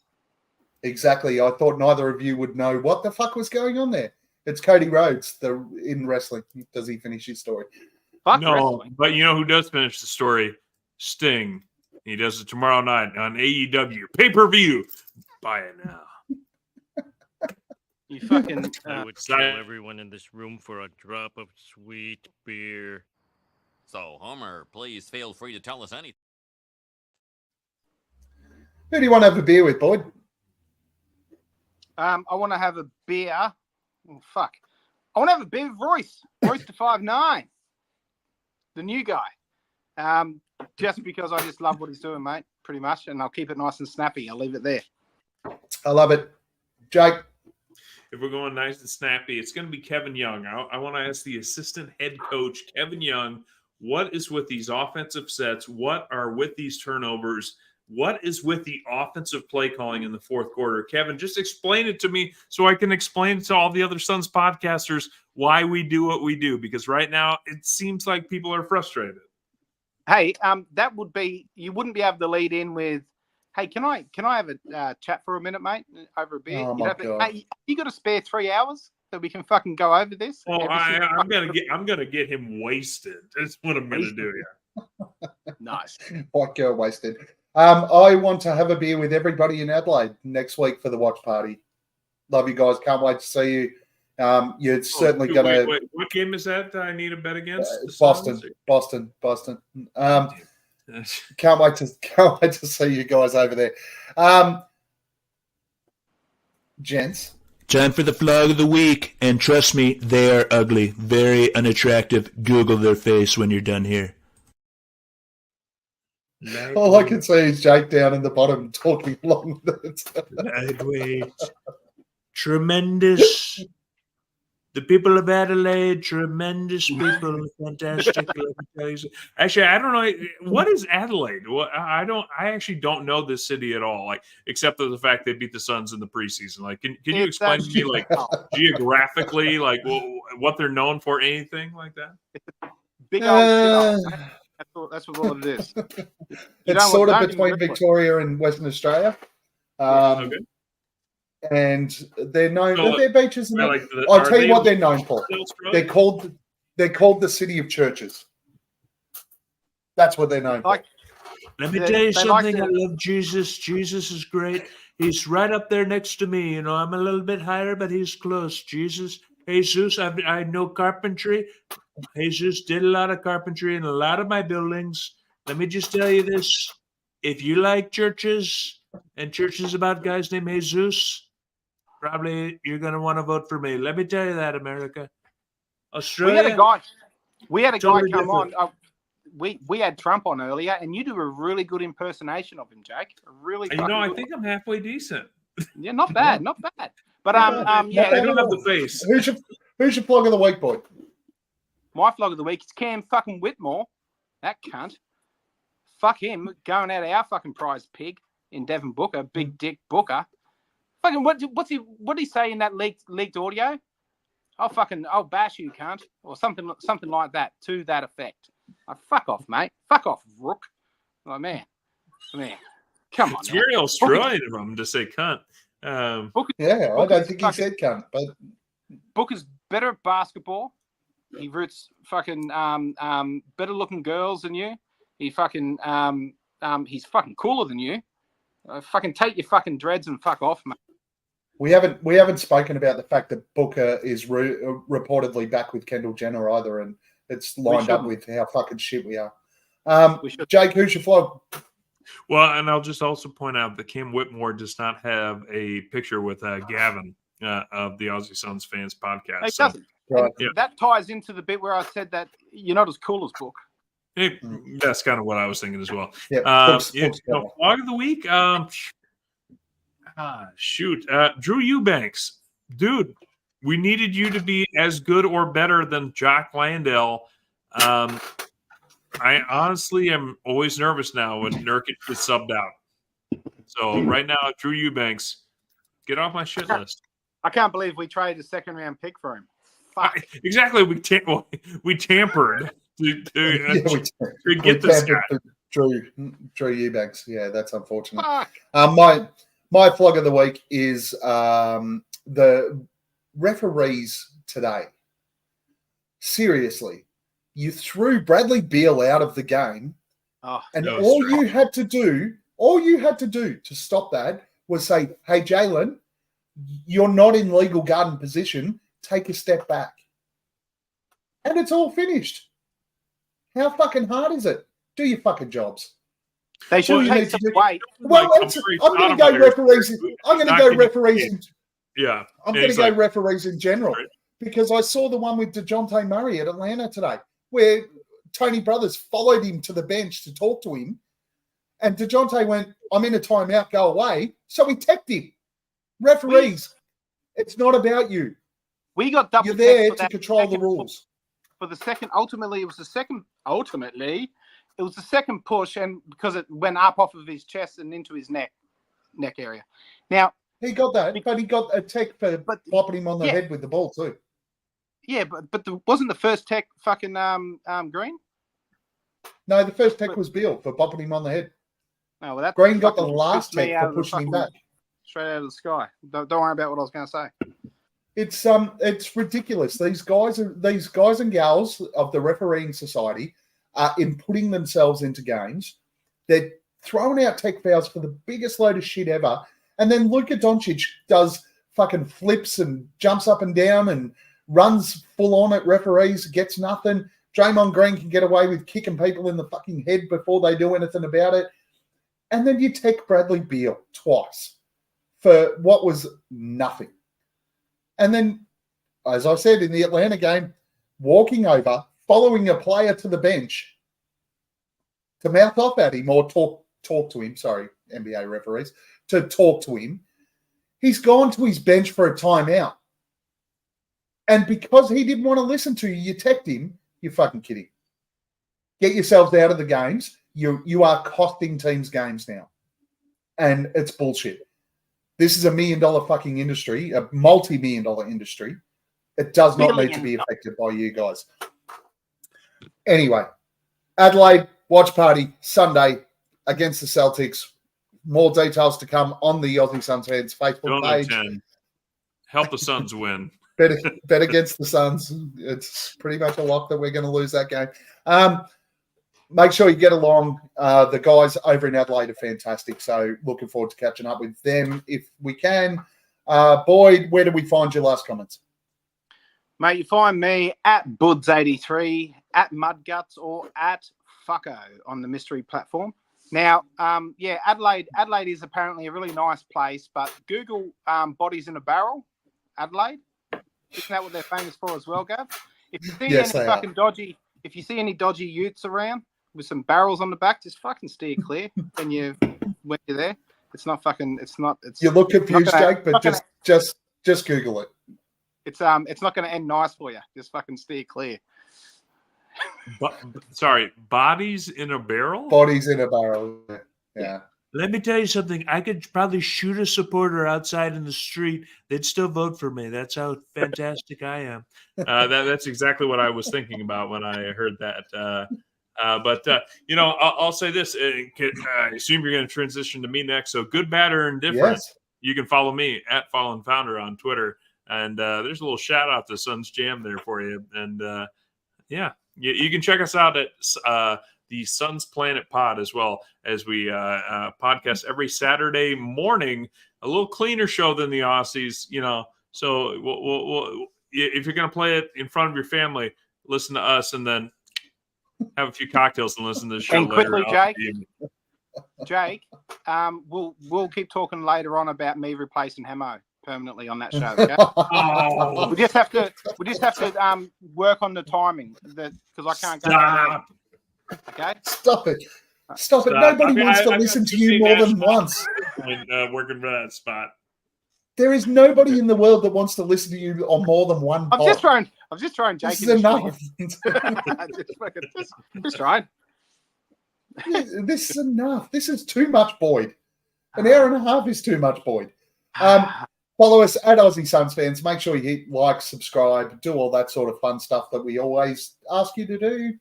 Exactly. I thought neither of you would know what the fuck was going on there. It's Cody Rhodes in wrestling. Does he finish his story? Fuck No, wrestling. but you know who does finish the story? Sting. He does it tomorrow night on AEW pay-per-view. Buy it now. You fucking. I would kill everyone in this room for a drop of sweet beer. So, Homer, please feel free to tell us anything. Who do you want to have a beer with, Boyd? I want to have a beer. Oh, fuck. I want to have a beer with Royce. Royce to 5'9". The new guy. Just because I just love what he's doing, mate, pretty much. And I'll keep it nice and snappy. I'll leave it there. I love it. Jake? If we're going nice and snappy, it's going to be Kevin Young. I want to ask the assistant head coach, Kevin Young, what is with these offensive sets? What are with these turnovers? What is with the offensive play calling in the fourth quarter? Kevin, just explain it to me so I can explain it to all the other Suns podcasters why we do what we do, because right now it seems like people are frustrated. Hey, that would be, you wouldn't be able to lead in with, hey, can I have a chat for a minute, mate, over a beer? Oh, my God. Hey, you got to spare 3 hours so we can fucking go over this? Well, I'm gonna get him wasted. That's what I'm gonna do here. Nice. White girl wasted. I want to have a beer with everybody in Adelaide next week for the watch party. Love you guys. Can't wait to see you. You're certainly going to. Wait, what game is that I need a bet against? Boston. Can't wait to see you guys over there. Gents. Time for the flog of the week, and trust me, they are ugly, very unattractive. Google their face when you're done here. All I can see is Jake down in the bottom talking along with it. Lightweight. Tremendous. The people of Adelaide, tremendous people, fantastic. Actually, I don't know what is Adelaide. I actually don't know this city at all. Like, except for the fact they beat the Suns in the preseason. Like, can you explain to me, like, geographically, like what they're known for? Anything like that? Big old. That's what all it is. It's sort of between Victoria and Western Australia. Okay. And they're known. So, their beaches. like I'll tell you what they're known for. They're called the city of churches. That's what they're known for. Let me tell you something. I love Jesus. Jesus is great. He's right up there next to me. You know, I'm a little bit higher, but he's close. Jesus, Jesus. I know carpentry. Jesus did a lot of carpentry in a lot of my buildings. Let me just tell you this. If you like churches and churches about guys named Jesus, probably you're going to want to vote for me. Let me tell you that, America. Australia. We had a guy totally come different. on. We had Trump on earlier, and you do a really good impersonation of him, Jake. I think I'm halfway decent. Yeah, not bad, not bad. But I don't have the face. Who's your plug of the week, boy? My flog of the week is Cam fucking Whitmore. That cunt. Fuck him going out of our fucking prize pig in Devon Booker, big dick Booker. Fucking what did he say in that leaked audio? I'll bash you, cunt, or something like that to that effect. Fuck off, mate. Fuck off, Rook. Oh man, come on. It's very Australian of him to say cunt. Yeah, I don't think he said cunt, but Booker's better at basketball. He roots fucking better looking girls than you. He fucking he's fucking cooler than you. Fucking take your fucking dreads and fuck off, mate. We haven't spoken about the fact that Booker is reportedly back with Kendall Jenner either, and it's lined up with how fucking shit we are. Jake, who's your flog? Well, and I'll just also point out that Cam Whitmore does not have a picture with Gavin of the Aussie Suns Fans podcast. It doesn't. Right. Yeah. That ties into the bit where I said that you're not as cool as Book. That's kind of what I was thinking as well. Yeah, flog of the week. Drew Eubanks, dude. We needed you to be as good or better than Jock Landale. I honestly am always nervous now when Nurkic gets subbed out. So right now, Drew Eubanks, get off my shit list. I can't believe we traded a second round pick for him. Fuck. Exactly, we tampered to get this guy. Drew Eubanks. Yeah, that's unfortunate. Fuck. My flog of the week is the referees today. Seriously, you threw Bradley Beal out of the game, and all you had to do to stop that was say, "Hey, Jalen, you're not in legal guarding position. Take a step back," and it's all finished. How fucking hard is it? Do your fucking jobs. They should take some weight. Well, I'm going to go referees. I'm going to go referees. Yeah, I'm going to go referees in general because I saw the one with DeJounte Murray at Atlanta today, where Tony Brothers followed him to the bench to talk to him. And DeJounte went, I'm in a timeout, go away. So he teched him. Referees, it's not about you. We got double. You're there for to that control the second- rules. For the second, ultimately, it was the second push, and because it went up off of his chest and into his neck area. Now He got that, but he got a tech for popping him on the head with the ball too. Yeah, but wasn't the first tech fucking Green? No, the first tech was Beal for popping him on the head. Oh, well, that Green got the fucking last pissed me tech out for of the pushing him fucking- back. Straight out of the sky. Don't worry about what I was going to say. It's ridiculous. These guys and gals of the refereeing society are inputting themselves into games. They're throwing out tech fouls for the biggest load of shit ever. And then Luka Doncic does fucking flips and jumps up and down and runs full on at referees, gets nothing. Draymond Green can get away with kicking people in the fucking head before they do anything about it. And then you tech Bradley Beal twice for what was nothing. And then, as I said, in the Atlanta game, walking over, following a player to the bench to mouth off at him or talk to him, sorry, NBA referees, to talk to him. He's gone to his bench for a timeout. And because he didn't want to listen to you, you teched him, you're fucking kidding. Get yourselves out of the games. You are costing teams games now. And it's bullshit. This is $1 million fucking industry, a multi-million dollar industry. It does not need to be affected by you guys. Anyway, Adelaide watch party Sunday against the Celtics. More details to come on the Aussie Suns Fans Facebook Don't page. attend. Help the Suns win. Bet against the Suns. It's pretty much a lock that we're going to lose that game. Make sure you get along. The guys over in Adelaide are fantastic. So looking forward to catching up with them if we can. Boyd, where do we find your last comments? Mate, you find me at Buds83, at Mudguts, or at Fucko on the mystery platform. Now, Adelaide is apparently a really nice place, but Google bodies in a barrel, Adelaide. Isn't that what they're famous for as well, Gav? If you see any dodgy utes around with some barrels on the back, just fucking steer clear when you're there. It's not. You look confused, Jake, but just Google it. It's not going to end nice for you. Just fucking steer clear. Sorry, bodies in a barrel? Bodies in a barrel. Yeah. Let me tell you something. I could probably shoot a supporter outside in the street. They'd still vote for me. That's how fantastic I am. That's exactly what I was thinking about when I heard that. I'll say this. I assume you're going to transition to me next. So good, bad, or indifferent. Yes. You can follow me at Fallen Founder on Twitter. And there's a little shout out to Suns Jam there for you. And you can check us out at the Suns Planet Pod as well, as we podcast every Saturday morning. A little cleaner show than the Aussies, So we'll if you're going to play it in front of your family, listen to us, and then have a few cocktails and listen to the show. And quickly, later. Jake, we'll keep talking later on about me replacing Hemo permanently on that show. Okay? We just have to work on the timing because I can't go. Stop. Okay. Stop it. Nobody wants to listen to you more than once. Working for that spot. There is nobody in the world that wants to listen to you on more than one I'm just trying Jake. This is enough. just trying. This is enough. This is too much, Boyd. An hour and a half is too much, Boyd. Follow us at Aussie Suns Fans. Make sure you hit like, subscribe, do all that sort of fun stuff that we always ask you to do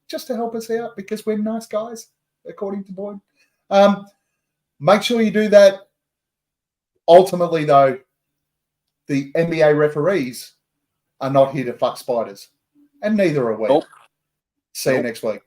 just to help us out because we're nice guys, according to Boyd. Make sure you do that. Ultimately, though, the NBA referees are not here to fuck spiders, and neither are we. See you next week.